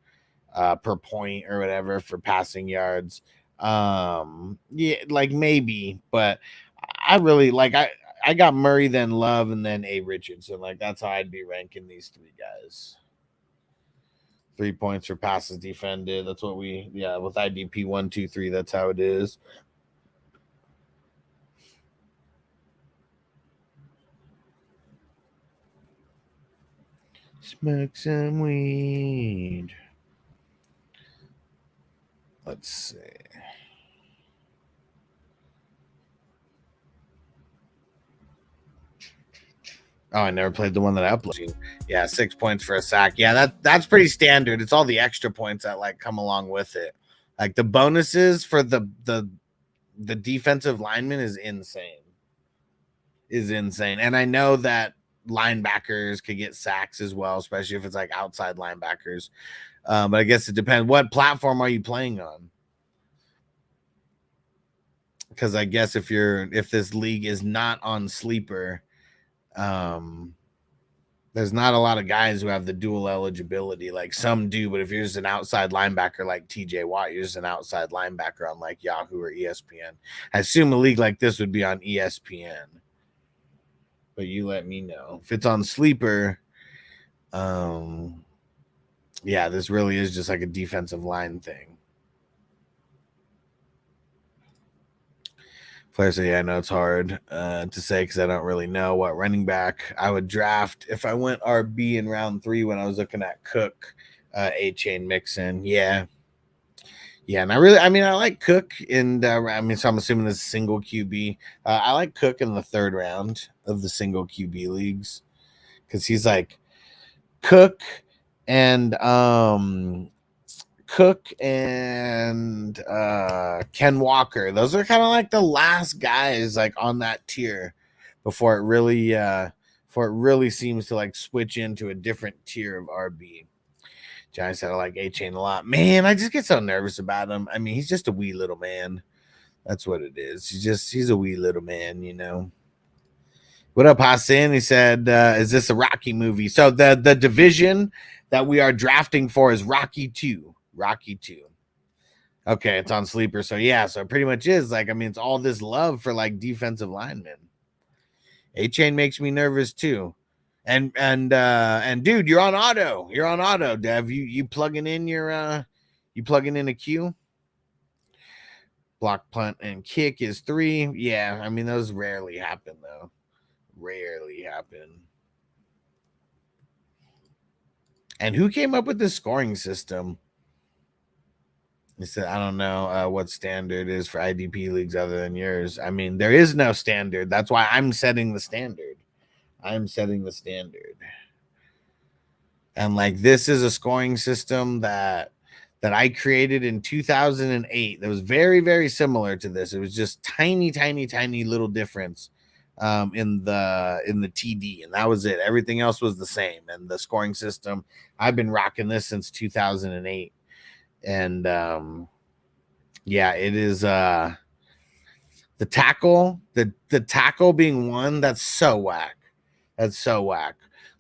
point or whatever for passing yards, yeah, like maybe, but I really like I got Murray, then Love, and then A Richardson. Like that's how I'd be ranking these 3 guys. 3 points for passes defended. That's what with IDP 1, 2, 3. That's how it is. Smoke some weed. Let's see. Oh, I never played the one that I uploaded. Yeah, 6 points for a sack. Yeah, that's pretty standard. It's all the extra points that like come along with it. Like the bonuses for the defensive lineman is insane. And I know that linebackers could get sacks as well, especially if it's like outside linebackers. But I guess it depends. What platform are you playing on? Because I guess if this league is not on Sleeper, there's not a lot of guys who have the dual eligibility. Like some do, but if you're just an outside linebacker like TJ Watt, you're just an outside linebacker on like Yahoo or ESPN. I assume a league like this would be on ESPN, but you let me know if it's on Sleeper. Yeah, this really is just like a defensive line thing. Flair said, yeah, I know it's hard to say because I don't really know what running back I would draft if I went RB in round 3 when I was looking at Cook, A-Chain Mixon. Yeah. And I like Cook, and so I'm assuming this is single QB. I like Cook in the 3rd round of the single QB leagues because he's like Cook and Ken Walker. Those are kind of like the last guys like on that tier before it really seems to like switch into a different tier of RB. Johnny said I like A-Chain a lot. Man, I just get so nervous about him. I mean, he's just a wee little man. That's what it is. He's a wee little man, What up, Hassan? He said, is this a Rocky movie? So the division that we are drafting for is Rocky 2. Okay, it's on Sleeper. So yeah, so it pretty much is like, I mean, it's all this love for like defensive linemen. A-Chain makes me nervous too. And dude, you're on auto, Dev. You plugging in a Q? Block, punt, and kick is 3. Yeah, I mean, those rarely happen though. And who came up with this scoring system? He said, I don't know what standard is for IDP leagues other than yours. I mean, there is no standard. That's why I'm setting the standard. And like, this is a scoring system that I created in 2008. That was very, very similar to this. It was just tiny little difference in the TD, and that was it. Everything else was the same. And the scoring system, I've been rocking this since 2008. And yeah, it is the tackle being one that's so whack.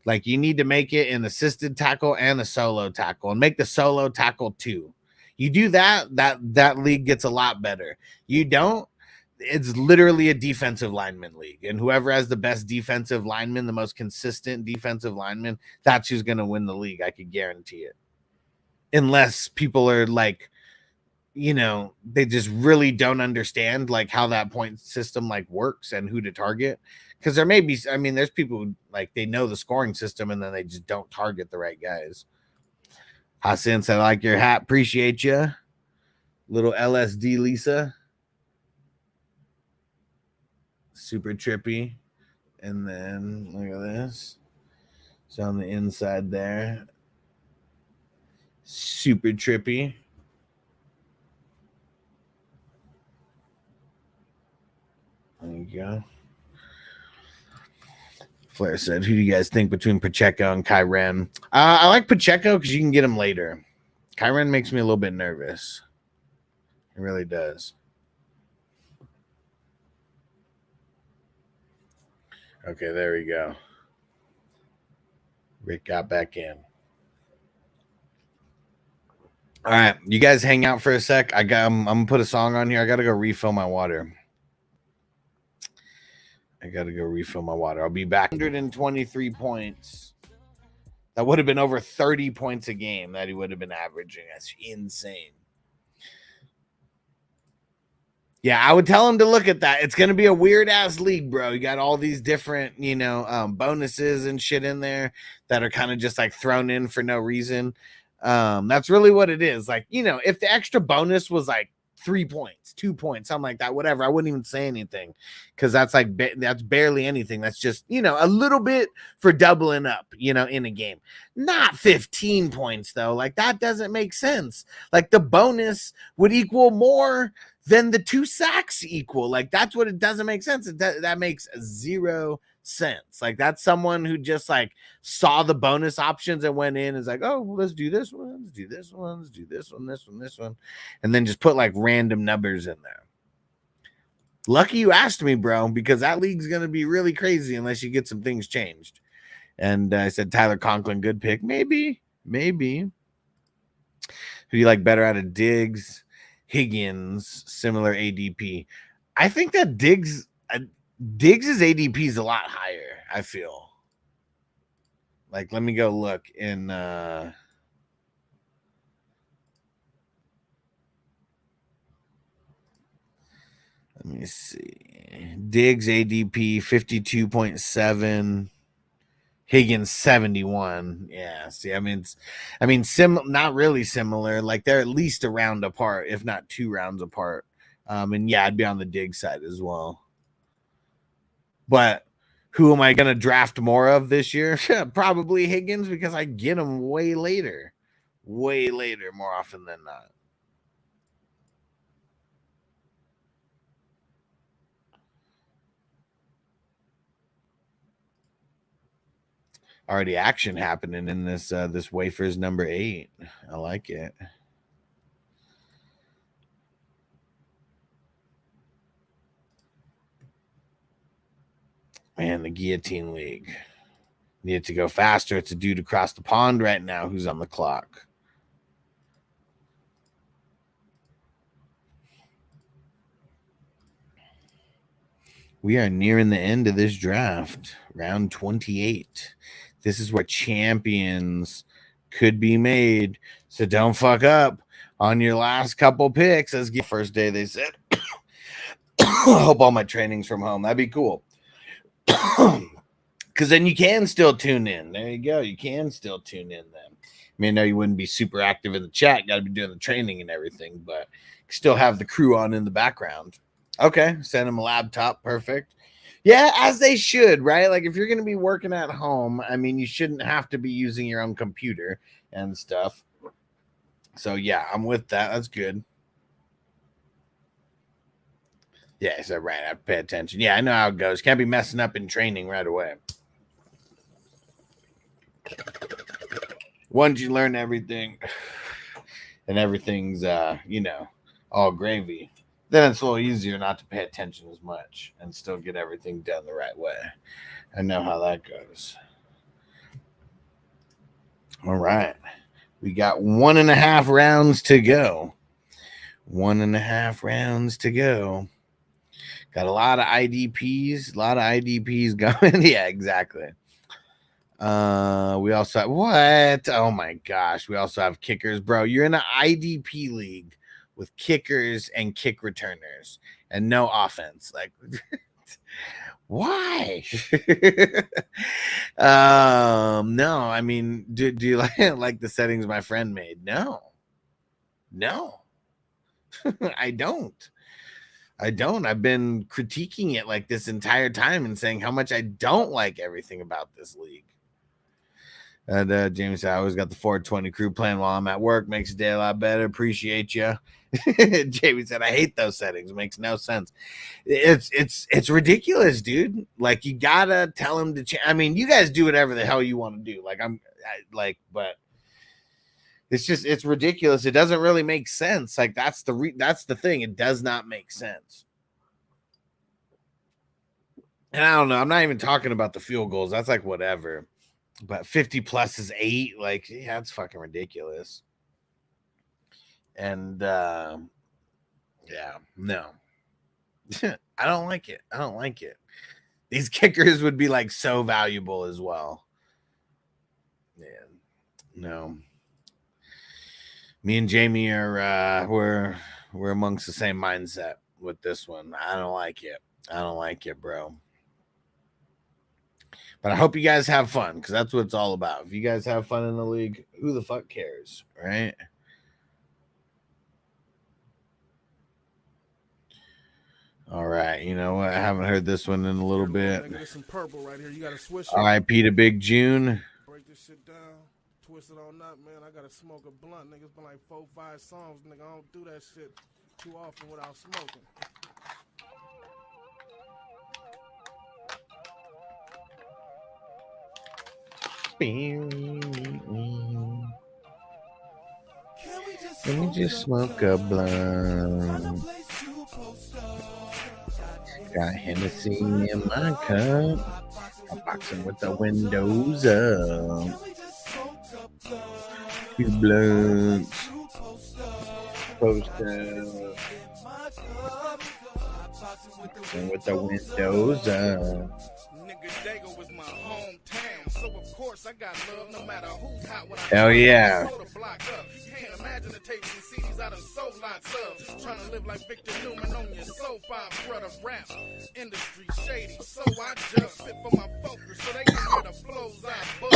Like, you need to make it an assisted tackle and a solo tackle, and make the solo tackle 2. You do that league gets a lot better. You don't, it's literally a defensive lineman league, and whoever has the best defensive lineman, the most consistent defensive lineman, that's who's going to win the league. I could guarantee it. Unless people are like, they just really don't understand like how that point system like works and who to target. Because there's people who, like, they know the scoring system and then they just don't target the right guys. Hasince, I like your hat. Appreciate you. Little LSD Lisa. Super trippy. And then look at this. It's on the inside there. Super trippy. There you go. Flair said, who do you guys think between Pacheco and Kyren? I like Pacheco because you can get him later. Kyren makes me a little bit nervous. It really does. Okay, there we go. Rick got back in. All right, you guys hang out for a sec. I'm gonna put a song on here. I gotta go refill my water. I'll be back. 123 points. That would have been over 30 points a game that he would have been averaging. That's insane. Yeah, I would tell him to look at that. It's going to be a weird-ass league, bro. You got all these different, bonuses and shit in there that are kind of just, like, thrown in for no reason. That's really what it is. Like, if the extra bonus was, like, 3 points, 2 points, something like that, whatever, I wouldn't even say anything because that's, like, that's barely anything. That's just, a little bit for doubling up, in a game. Not 15 points, though. Like, that doesn't make sense. Like, the bonus would equal more than the 2 sacks equal. Like, that's what it doesn't make sense. That makes 0 sense. Like, that's someone who just, like, saw the bonus options and went in and is like, oh, well, let's do this one, let's do this one, let's do this one, this one, and then just put, like, random numbers in there. Lucky you asked me, bro, because that league's going to be really crazy unless you get some things changed. And I said Tyler Conklin, good pick. Maybe. Who do you like better out of Diggs? Higgins, similar ADP. I think that Diggs' ADP is a lot higher, I feel. Like, let me go look in let me see. Diggs ADP 52.7. Higgins 71. Yeah, see, not really similar. Like, they're at least a round apart, if not 2 rounds apart. And yeah, I'd be on the Diggs side as well. But who am I going to draft more of this year? Probably Higgins, because I get him way later more often than not. Already action happening in this this wafers number 8. I like it. Man, the Guillotine League. Need to go faster. It's a dude across the pond right now who's on the clock. We are nearing the end of this draft. Round 28. This is where champions could be made. So don't fuck up on your last couple picks. Let's get first day, they said. I hope all my training's from home. That'd be cool. Because then you can still tune in. There you go. You can still tune in then. I mean, I know you wouldn't be super active in the chat. Got to be doing the training and everything. But you still have the crew on in the background. Okay. Send them a laptop. Perfect. Yeah, as they should, right? Like, if you're going to be working at home, I mean, you shouldn't have to be using your own computer and stuff. So, yeah, I'm with that. That's good. Yeah, I said, right, I have to pay attention. Yeah, I know how it goes. Can't be messing up in training right away. Once you learn everything and everything's, all gravy, then it's a little easier not to pay attention as much and still get everything done the right way. I know how that goes. All right. We got 1.5 rounds to go. 1.5 rounds to go. Got a lot of IDPs. Going. Yeah, exactly. We also have what? Oh my gosh. We also have kickers, bro. You're in an IDP league with kickers and kick returners and no offense. Like, Why? No, I mean, do you like the settings my friend made? No, I don't. I've been critiquing it like this entire time and saying how much I don't like everything about this league. And Jamie said, I always got the 420 crew playing while I'm at work. Makes the day a lot better. Appreciate you. Jamie said, I hate those settings. Makes no sense. It's ridiculous, dude. Like, you gotta tell him to change. I mean, you guys do whatever the hell you want to do. But it's ridiculous. It doesn't really make sense. Like, that's the thing. It does not make sense. And I don't know. I'm not even talking about the field goals. That's like whatever. But 50 plus is 8. Like, yeah, it's fucking ridiculous. And yeah, no. I don't like it. These kickers would be like so valuable as well. Yeah, no. Me and Jamie are we're amongst the same mindset with this one. I don't like it, bro. But I hope you guys have fun, because that's what it's all about. If you guys have fun in the league, who the fuck cares, right? All right, you know what? I haven't heard this one in a little bit. Some purple right here. You gotta switch it. R.I.P. to Big June. Break this shit down. Twist it on up, man. I gotta smoke a blunt. Nigga, it's been like 4-5 songs. Nigga, I don't do that shit too often without smoking. Let me just smoke a blunt. Got Hennessy in my cup. I'm boxing with the windows up. 2 blunts. Post up. And with the windows up. Dago was my hometown, so of course I got love no matter who's hot when I hell yeah. Can't imagine the tapes and CDs I done sold lots of. Trying to live like Victor Newman on your soul five brother rap. Industry shady, so I just sit for my focus so they can hear the flows I buzz.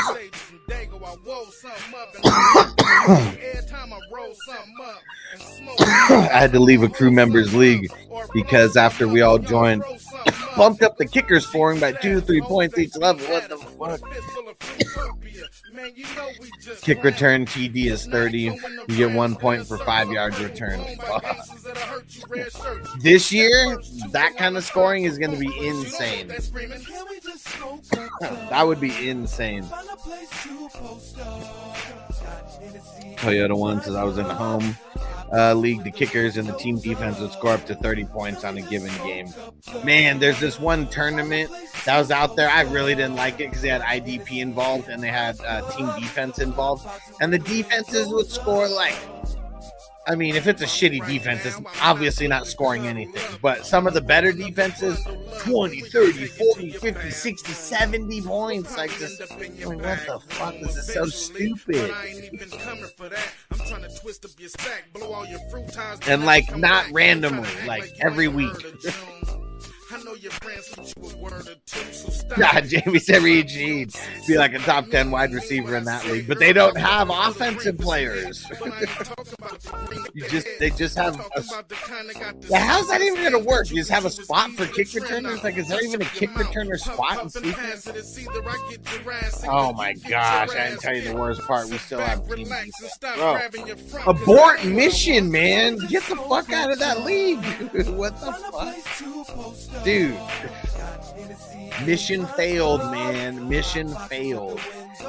Stages from Dago, I roll something up and every time I roll something up and smoke. I had to leave a crew members league because after we all joined, bumped up the kickers scoring by 2 to 3 points each level. What the fuck? Kick return TD is 30. You get 1 point for 5 yards returned. This year, that kind of scoring is going to be insane. That would be insane. Toyota won says I was in the home league. The kickers and the team defense would score up to 30 points on a given game. Man, there's this one tournament that was out there. I really didn't like it because they had IDP involved and they had team defense involved. And the defenses would score like, I mean, if it's a shitty defense, it's obviously not scoring anything. But some of the better defenses, 20, 30, 40, 50, 60, 70 points. Like, just, what the fuck? This is so stupid. And, like, not randomly, like, every week. God, Jamie said Reed be like a top 10 wide receiver in that league, but they don't have offensive players. They just have how's that even gonna work? You just have a spot for kick returners? Like, is there even a kick returner spot in FIFA? Oh my gosh, I didn't tell you the worst part. We still have team defense. Bro, abort mission, man. Get the fuck out of that league. What the fuck? Dude, mission failed, man. Mission failed.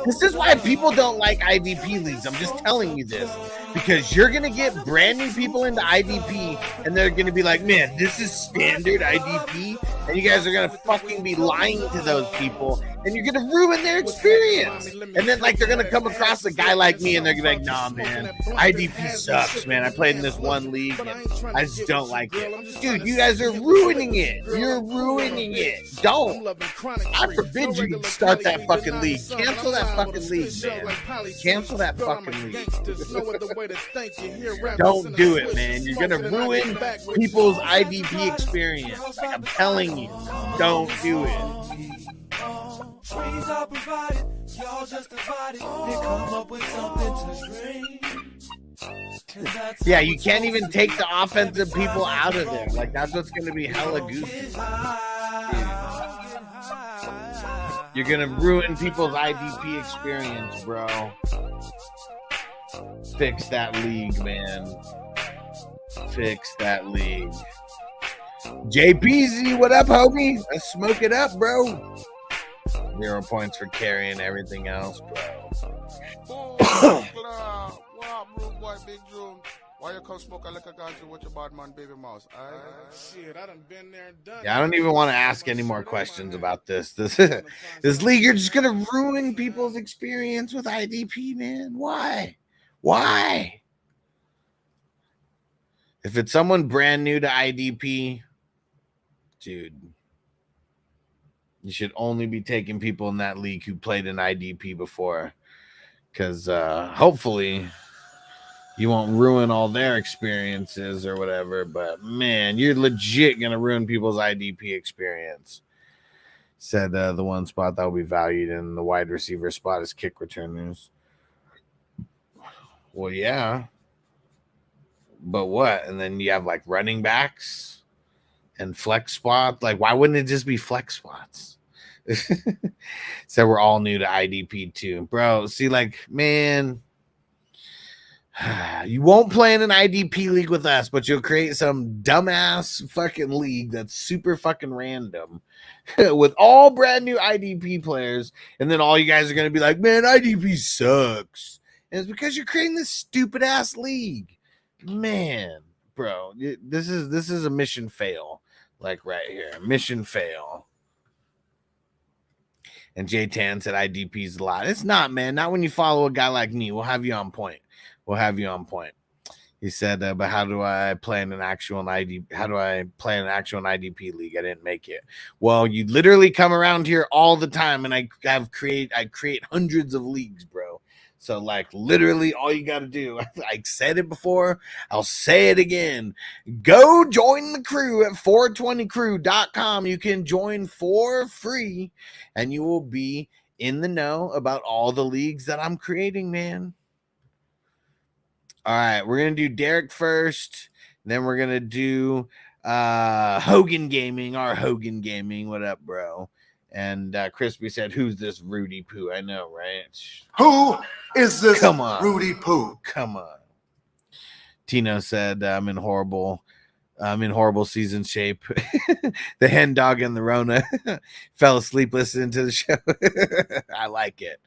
This is why people don't like IDP leagues. I'm just telling you this. Because you're going to get brand new people into IDP, and they're going to be like, man, this is standard IDP. And you guys are going to fucking be lying to those people, and you're going to ruin their experience. And then, like, they're going to come across a guy like me, and they're going to be like, nah, man, IDP sucks, man. I played in this one league, and I just don't like it. Dude, you guys are ruining it. You're ruining it. Don't. I forbid you to start that fucking league. Cancel that fucking league, man. Cancel that fucking league. Don't do it, man. You're going to ruin people's IDP experience. Like, I'm telling Please don't do it. Trees are provided, y'all just divided. Then come up with something to drink. Yeah, you can't even take the offensive people out of there. Like, that's what's going to be hella goofy. You're going to ruin people's IDP experience, bro. Fix that league, man. Fix that league. JPZ, what up, homie? Let's smoke it up, bro. 0 points for carrying everything else, bro. What, rude boy, big June? Why you come smoke a liquor ganja with your bad man, baby mouse? Shit, I done been there and done. Yeah, I don't even want to ask any more questions about this. This league, you're just gonna ruin people's experience with IDP, man. Why? Why? If it's someone brand new to IDP, dude, you should only be taking people in that league who played in IDP before, because hopefully you won't ruin all their experiences or whatever. But man, you're legit gonna ruin people's IDP experience. Said the one spot that will be valued in the wide receiver spot is kick returners. Well, yeah, but what? And then you have like running backs and flex spots. Like, why wouldn't it just be flex spots? So we're all new to IDP too, bro. See, like, man, you won't play in an IDP league with us, but you'll create some dumbass fucking league that's super fucking random with all brand new IDP players, and then all you guys are gonna be like, man, IDP sucks. And it's because you're creating this stupid ass league, man, bro. This is a mission fail, like right here, mission fail. And J Tan said IDP's a lot. It's not, man. Not when you follow a guy like me. We'll have you on point. We'll have you on point. He said, but how do I play in an actual IDP? How do I play in an actual IDP league? I didn't make it. Well, you literally come around here all the time, and I create hundreds of leagues, bro. So, like, literally all you got to do, I said it before, I'll say it again. Go join the crew at 420crew.com. You can join for free, and you will be in the know about all the leagues that I'm creating, man. All right, we're going to do Derek first. Then we're going to do Hogan Gaming, our Hogan Gaming. What up, bro? And Crispy said, who's this Rudy Poo? I know, right? Who is this Come on. Rudy Poo? Come on. Tino said, I'm in horrible season shape. The hen dog and the Rona fell asleep listening to the show. I like it.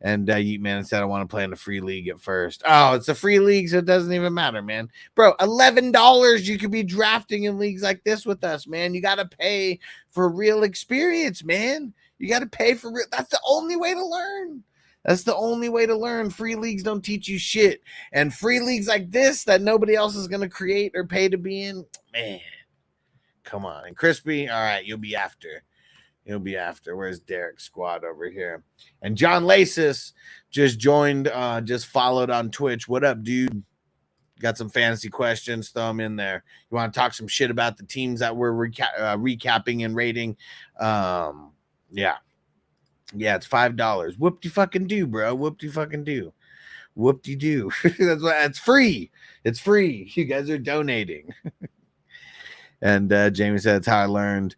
And Yeet Man said, I want to play in a free league at first. Oh, it's a free league, so it doesn't even matter, man. Bro, $11 you could be drafting in leagues like this with us, man. You got to pay for real experience, man. You got to pay for real. That's the only way to learn. That's the only way to learn. Free leagues don't teach you shit. And free leagues like this that nobody else is going to create or pay to be in, man, come on. And Crispy, all right, you'll be after. He'll be after. Where's Derek's squad over here? And John Lasis just joined, just followed on Twitch. What up, dude? Got some fantasy questions? Throw them in there. You want to talk some shit about the teams that we're recapping and rating? Yeah, it's $5. Whoop-de-fucking-do, bro. Whoop-de-fucking-do. Whoop-de-do. It's free. It's free. You guys are donating. And Jamie said, that's how I learned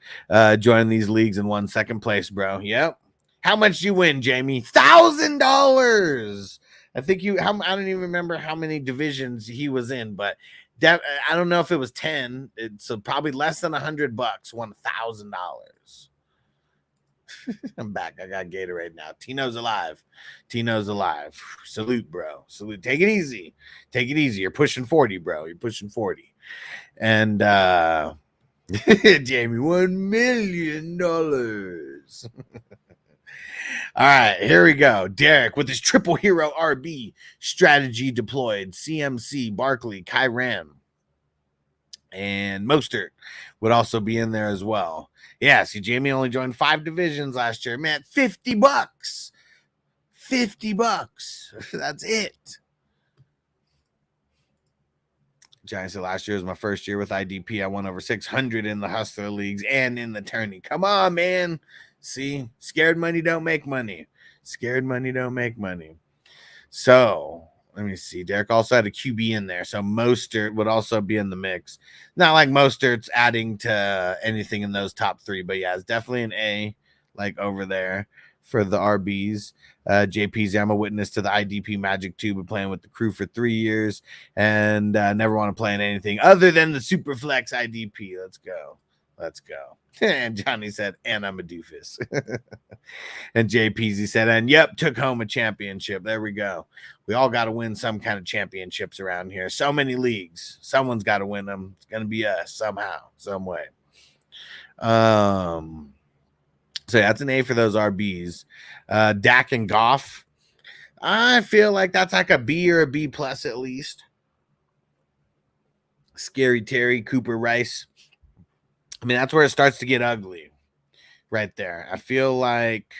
joining these leagues and won second place, bro. Yep. How much you win, Jamie? $1,000. I think I don't even remember how many divisions he was in, but I don't know if it was 10. So probably less than $100. Won $1,000. I'm back. I got Gatorade now. Tino's alive. Salute, bro. Salute. Take it easy. You're pushing 40, bro. You're pushing 40. And Jamie, $1 million. All right, here we go. Derek with his triple hero RB strategy deployed. CMC, Barkley, Kyran, and Mostert would also be in there as well. Yeah, see, Jamie only joined 5 divisions last year. Man, $50. $50. That's it. Johnny said last year was my first year with IDP. I won over 600 in the hustler leagues and in the tourney. Come on, man. See, scared money don't make money. Scared money don't make money. So let me see. Derek also had a QB in there, so Mostert would also be in the mix. Not like Mostert's adding to anything in those top three, but yeah, it's definitely an A, like over there for the RBs. JP's, I'm a witness to the IDP magic too, but playing with the crew for 3 years and never want to play in anything other than the Superflex IDP. Let's go. Let's go. And Johnny said, and I'm a doofus. And JPZ said, and yep, took home a championship. There we go. We all got to win some kind of championships around here. So many leagues. Someone's got to win them. It's going to be us somehow, some way. So yeah, that's an A for those RBs. Dak and Goff. I feel like that's like a B or a B plus at least. Scary Terry, Cooper Rice. I mean, that's where it starts to get ugly right there. I feel like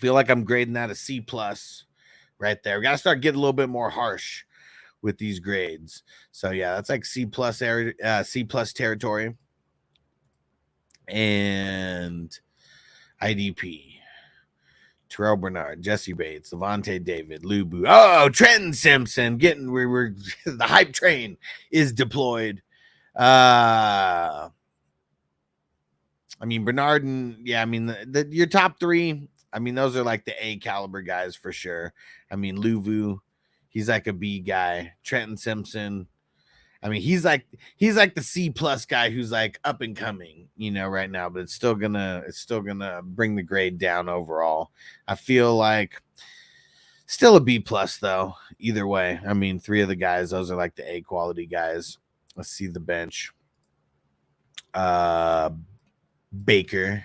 I'm grading that a C plus right there. We got to start getting a little bit more harsh with these grades. So yeah, that's like C plus territory. And IDP, Terrell Bernard, Jesse Bates, Levante David, Lubu. Oh, Trenton Simpson we're the hype train is deployed. I mean, Bernard and yeah, I mean, your top three, I mean, those are like the A caliber guys for sure. I mean, Luvu, he's like a B guy. Trenton Simpson, I mean, he's like the C plus guy who's like up and coming, you know, right now, but it's still gonna bring the grade down overall. I feel like still a B plus though, either way. I mean, three of the guys, those are like the A quality guys. Let's see the bench. Baker,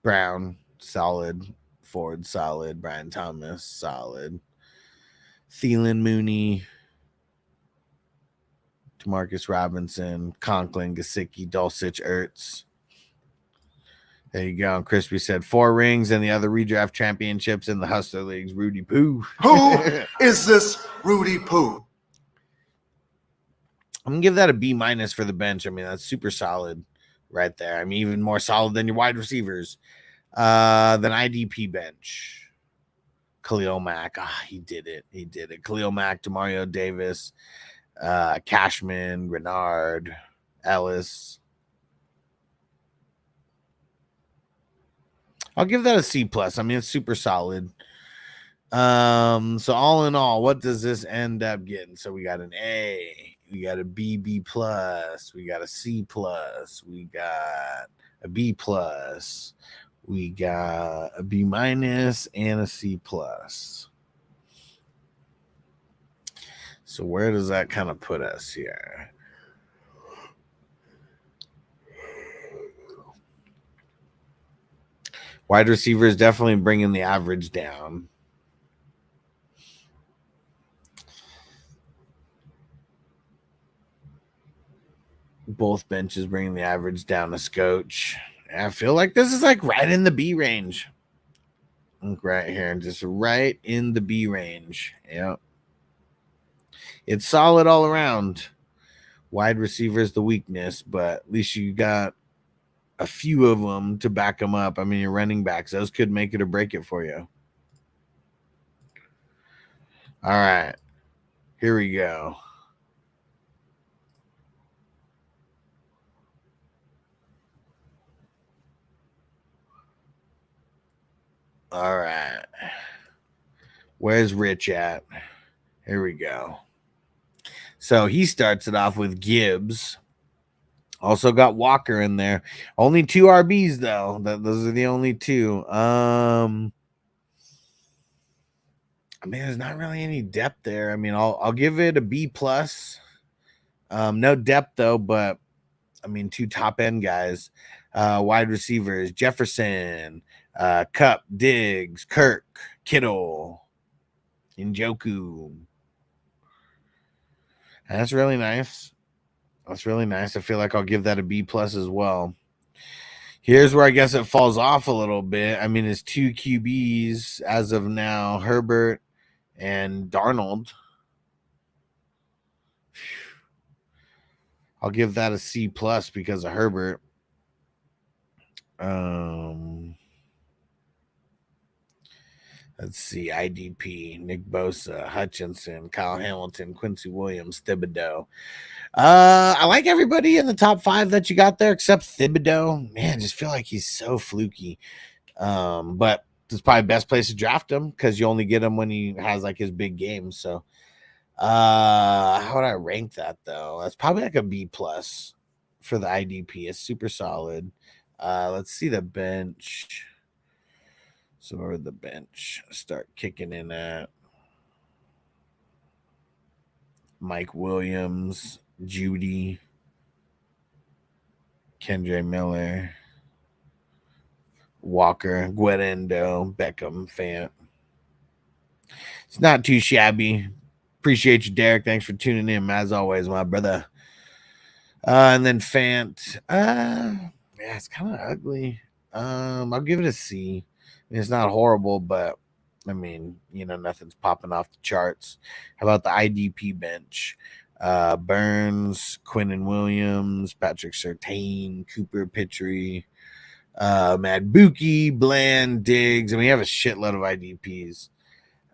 Brown, solid. Ford, solid. Brian Thomas, solid. Thielen, Mooney, Demarcus Robinson, Conklin, Gesicki, Dulcich, Ertz. There you go. And Crispy said 4 rings and the other redraft championships in the Hustler Leagues. Rudy Poo. Who is this Rudy Poo? I'm going to give that a B minus for the bench. I mean, that's super solid right there. I mean, even more solid than your wide receivers. Then IDP bench. Khalil Mack. He did it. He did it. Khalil Mack, Demario Davis, Cashman, Renard, Ellis. I'll give that a C plus. I mean, it's super solid. So all in all, what does this end up getting? So we got an A, we got a B plus, we got a C plus, we got a B plus, we got a B minus, and a C plus. So where does that kind of put us here? Wide receiver is definitely bringing the average down. Both benches bringing the average down a scotch. I feel like this is like right in the B range. Look right here, just right in the B range. Yep. It's solid all around. Wide receiver is the weakness, but at least you got a few of them to back them up. I mean, your running backs, those could make it or break it for you. All right. Here we go. All right. Where's Rich at? Here we go. So he starts it off with Gibbs. Also got Walker in there. Only 2 RBs though. Those are the only 2. I mean, there's not really any depth there. I mean, I'll give it a B plus. No depth though, but I mean, 2 top end guys. Wide receivers: Jefferson, Cup, Diggs, Kirk, Kittle, Njoku. And that's really nice. That's really nice. I feel like I'll give that a B plus as well. Here's where I guess it falls off a little bit. I mean, it's 2 QBs as of now, Herbert and Darnold. I'll give that a C plus because of Herbert. Let's see. IDP, Nick Bosa, Hutchinson, Kyle Hamilton, Quincy Williams, Thibodeau. I like everybody in the top 5 that you got there except Thibodeau. Man, I just feel like he's so fluky. But it's probably the best place to draft him because you only get him when he has like his big games. So how would I rank that though? That's probably like a B plus for the IDP. It's super solid. Let's see the bench. So where the bench start kicking in at Mike Williams, Judy, Kendre Miller, Walker, Guerrero, Beckham, Fant. It's not too shabby. Appreciate you, Derek. Thanks for tuning in, as always, my brother. And then Fant. Yeah, it's kind of ugly. I'll give it a C. I mean, it's not horrible, but I mean, you know, nothing's popping off the charts. How about the IDP bench? Burns, Quinnen Williams, Patrick Surtain, Cooper Petrie, Matt Buki, Bland, Diggs. I mean, you have a shitload of IDPs.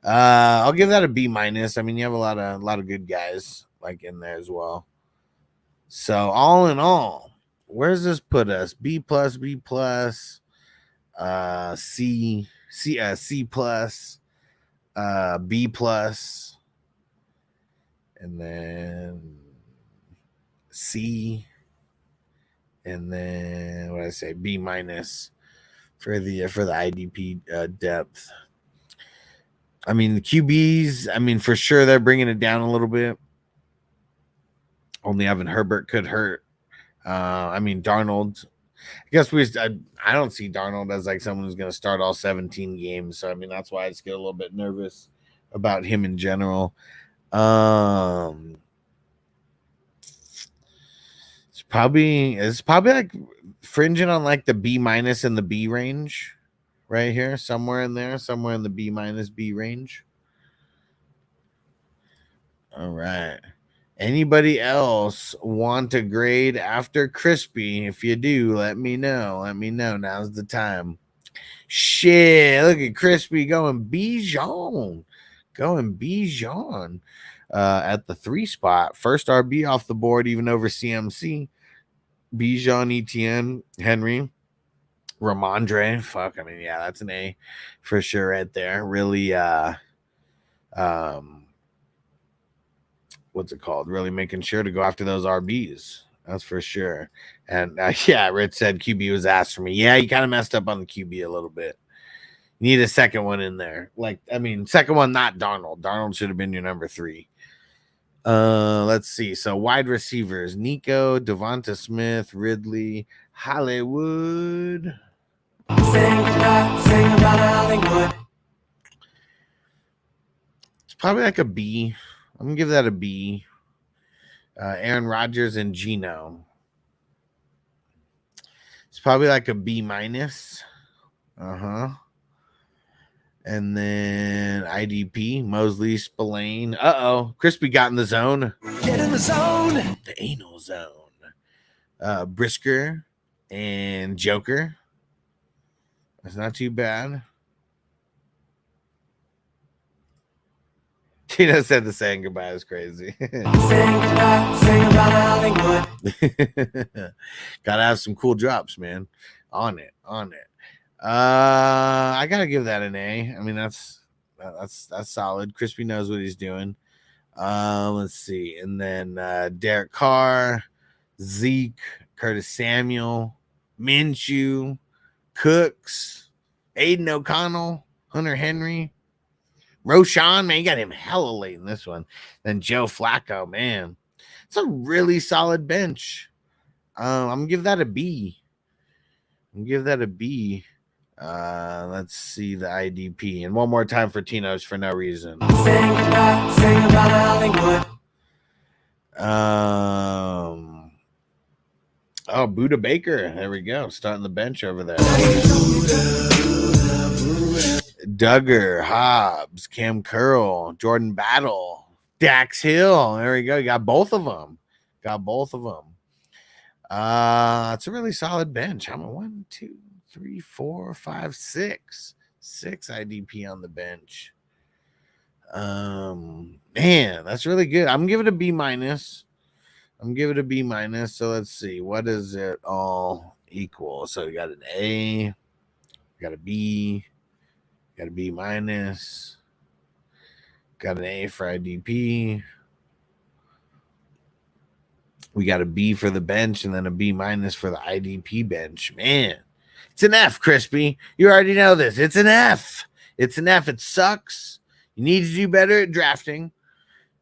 I'll give that a B minus. I mean, you have a lot of good guys like in there as well. So all in all, where does this put us? B plus, B plus, C plus, B plus, and then C, and then what did I say? B minus for the IDP depth. I mean, the QBs, I mean, for sure they're bringing it down a little bit. Only having Herbert could hurt. I mean, Darnold. I guess I don't see Darnold as like someone who's going to start all 17 games. So, I mean, that's why I just get a little bit nervous about him in general. It's probably like fringing on like the B minus and the B range right here, somewhere in there, somewhere in the B minus B range. All right. Anybody else want a grade after Crispy? If you do, let me know. Let me know. Now's the time. Shit, look at Crispy going Bijan. Going Bijan at the 3 spot. First RB off the board, even over CMC. Bijan, Etienne, Henry, Ramondre. Fuck, I mean, yeah, that's an A for sure right there. Really, what's it called? Really making sure to go after those RBs. That's for sure. And yeah, Rich said QB was asked for me. Yeah, you kind of messed up on the QB a little bit. You need a second one in there. Like, I mean, second one, not Darnold. Darnold should have been your number 3. Let's see. So wide receivers, Nico, Devonta Smith, Ridley, Hollywood. Sing about Hollywood. It's probably like a B. I'm gonna give that a B. Aaron Rodgers and Geno. It's probably like a B minus. And then IDP, Mosley, Spillane. Crispy got in the zone. Get in the zone. The anal zone. Brisker and Joker. That's not too bad. Tina said the saying goodbye is crazy. Sing about Hollywood. Gotta have some cool drops, man. On it. I gotta give that an A. I mean, that's solid. Crispy knows what he's doing. Let's see. And then Derek Carr, Zeke, Curtis Samuel, Minshew, Cooks, Aiden O'Connell, Hunter Henry, Roshan, man, you got him hella late in this one. Then Joe Flacco, man. It's a really solid bench. I'm gonna give that a B. Let's see the IDP. And one more time for Tino's for no reason. Sing about Hollywood. Buda Baker. There we go. Starting the bench over there. Duggar, Hobbs, Cam Curl, Jordan Battle, Dax Hill. There we go. You got both of them. It's a really solid bench. How many? 1, 2, 3, 4, 5, 6. 6 IDP on the bench. Man, that's really good. I'm giving it a B minus. So let's see. What does it all equal? So we got an A, we got a B, got a B minus, got an A for IDP. We got a B for the bench and then a B minus for the IDP bench. Man, it's an F, Crispy. You already know this. It's an F. It sucks. You need to do better at drafting.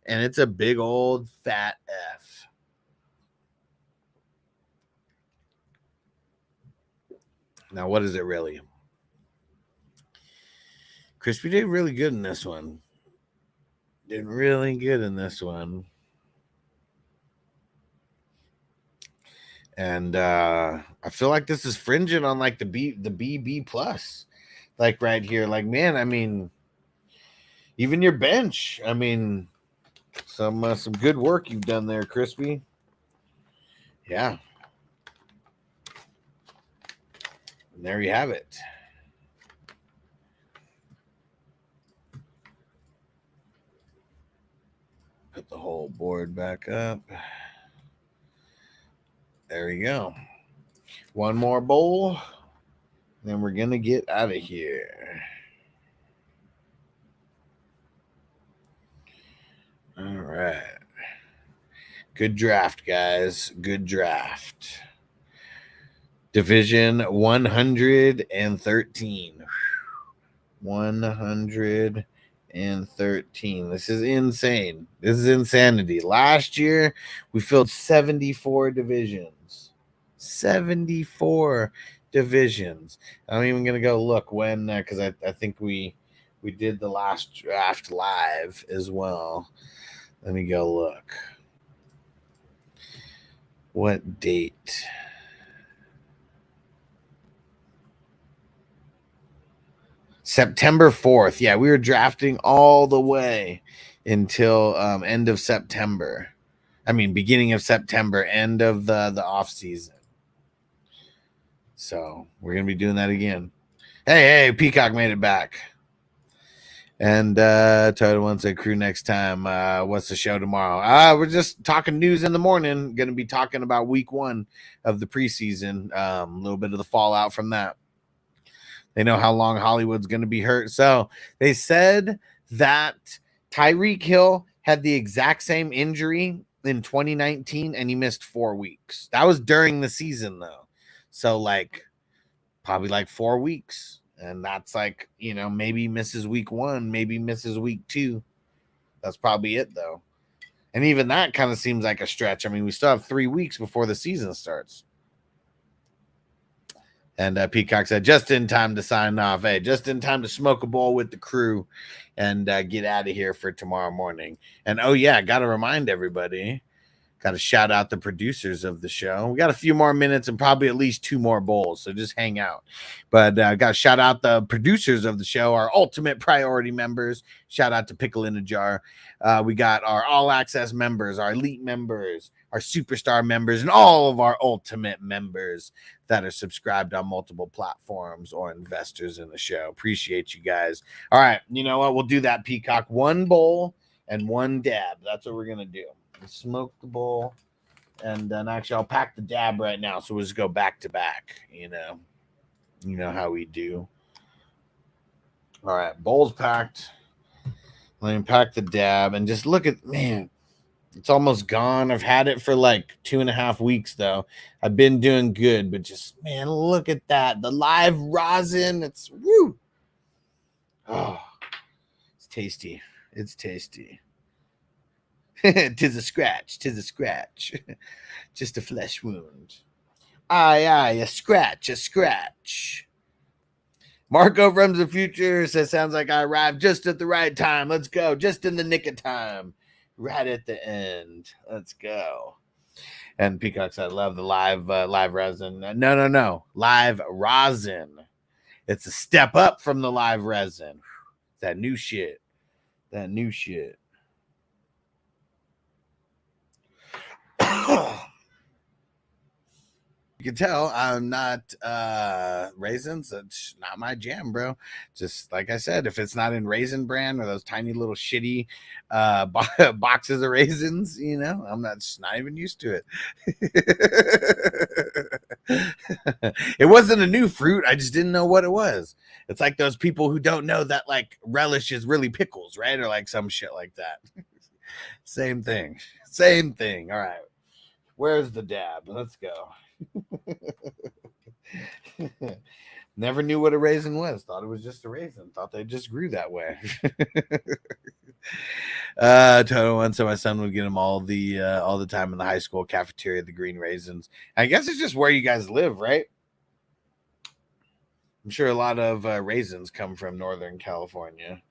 And it's a big old fat F. Now, what is it really? Crispy did really good in this one. And I feel like this is fringing on like the B plus. Like right here. Like, man, I mean, even your bench. I mean, some good work you've done there, Crispy. Yeah. And there you have it. Put the whole board back up. There we go. One more bowl. Then we're going to get out of here. All right. Good draft, guys. Good draft. Division 113. 113. This is insane. This is insanity. Last year, we filled 74 divisions. 74 divisions. I'm even going to go look when, because I think we did the last draft live as well. Let me go look. What date? September 4th. Yeah, we were drafting all the way until end of September. I mean, beginning of September, end of the off season. So we're going to be doing that again. Hey, Peacock made it back. And Total One said, crew next time. What's the show tomorrow? We're just talking news in the morning. Going to be talking about week 1 of the preseason. A little bit of the fallout from that. They know how long Hollywood's going to be hurt. So they said that Tyreek Hill had the exact same injury in 2019 and he missed 4 weeks. That was during the season though. So like probably like 4 weeks. And that's like, you know, maybe misses week 1, maybe misses week 2. That's probably it though. And even that kind of seems like a stretch. I mean, we still have 3 weeks before the season starts. And Peacock said, just in time to sign off. Hey, just in time to smoke a bowl with the crew and get out of here for tomorrow morning. And, oh, yeah, got to remind everybody, got to shout out the producers of the show. We got a few more minutes and probably at least 2 more bowls, so just hang out. But got to shout out the producers of the show, our ultimate priority members. Shout out to Pickle in a Jar. We got our all-access members, our elite members, our superstar members, and all of our ultimate members that are subscribed on multiple platforms or investors in the show. Appreciate you guys. All right, you know what? We'll do that, Peacock. 1 bowl and 1 dab. That's what we're going to do. Smoke the bowl, and then actually I'll pack the dab right now, so we'll just go back to back. You know how we do. All right, bowl's packed. Let me pack the dab and just look at, man, it's almost gone. I've had it for like 2.5 weeks though. I've been doing good, but just, man, look at that. The live rosin, it's woo. Oh, it's tasty. It's tasty. Tis a scratch. Just a flesh wound. Aye, a scratch. Marco from the future says, sounds like I arrived just at the right time. Let's go. Just in the nick of time. Right at the end. Let's go. And Peacock said, I love the live resin. No. Live rosin. It's a step up from the live resin. That new shit. You can tell I'm not raisins. That's not my jam, bro. Just like I said, if it's not in Raisin Bran or those tiny little shitty boxes of raisins, you know, I'm not even used to it. It wasn't a new fruit. I just didn't know what it was. It's like those people who don't know that like relish is really pickles, right? Or like some shit like that. Same thing. Same thing. All right. Where's the dab? Let's go. Never knew what a raisin was. Thought it was just a raisin. Thought they just grew that way. Toto one, so my son would get them all the time in the high school cafeteria, the green raisins. I guess it's just where you guys live, right? I'm sure a lot of raisins come from Northern California.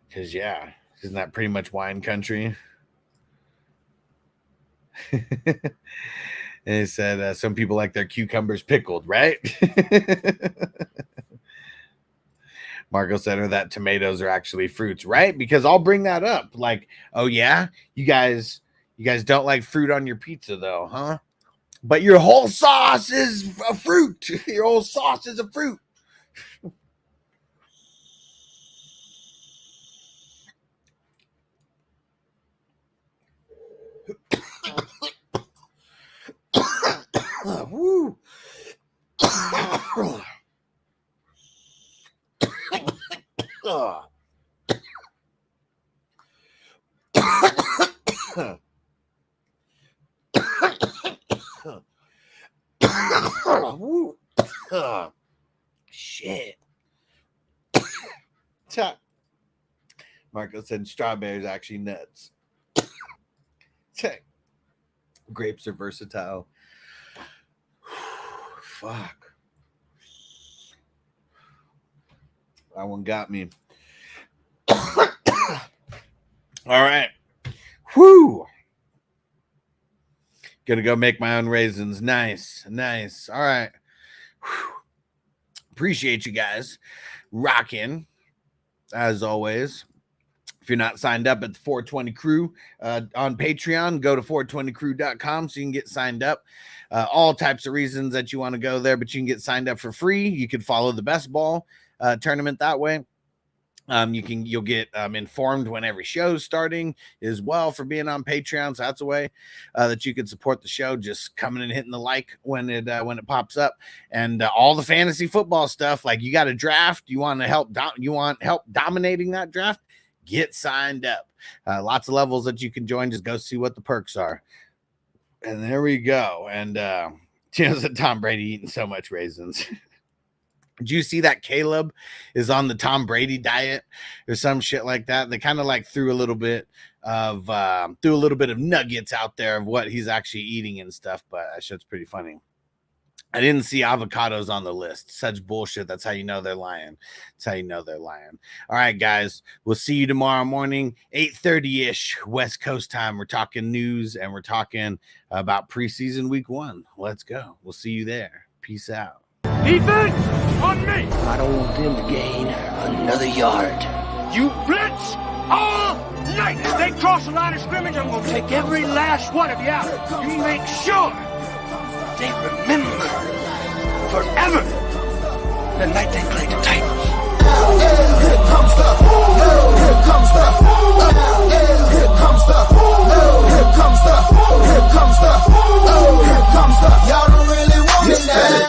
Because, yeah, isn't that pretty much wine country? And he said some people like their cucumbers pickled, right? Marco said that tomatoes are actually fruits, right? Because I'll bring that up. Like, oh, yeah, you guys don't like fruit on your pizza, though, huh? But your whole sauce is a fruit. Your whole sauce is a fruit. Woo. Shit. Marco said strawberries are actually nuts. Grapes are versatile. Fuck. That one got me. All right. Whoo. Gonna go make my own raisins. Nice. Nice. All right. Whew. Appreciate you guys rocking as always. If you're not signed up at the 420 Crew on Patreon, go to 420crew.com so you can get signed up. All types of reasons that you want to go there, but you can get signed up for free. You can follow the best ball tournament that way. You'll get informed when every show's starting as well for being on Patreon. So that's a way that you can support the show, just coming and hitting the like when it pops up, and all the fantasy football stuff. Like you got a draft, you want help dominating that draft. Get signed up. Lots of levels that you can join. Just go see what the perks are. And there we go. And Tom Brady eating so much raisins. Did you see that Caleb is on the Tom Brady diet or some shit like that? They kind of like threw a little bit of nuggets out there of what he's actually eating and stuff. But that shit's pretty funny. I didn't see avocados on the list. Such bullshit. That's how you know they're lying. That's how you know they're lying. All right, guys. We'll see you tomorrow morning, 8:30-ish West Coast time. We're talking news and we're talking about preseason week 1. Let's go. We'll see you there. Peace out. Defense on me. I don't want them to gain another yard. You blitz all night. If they cross the line of scrimmage, I'm going to take every last one of you out. You make sure they remember forever the night they played the Titans. Here comes the, here comes the, here comes the, here comes the, here comes the, here comes the. Y'all don't really want me now.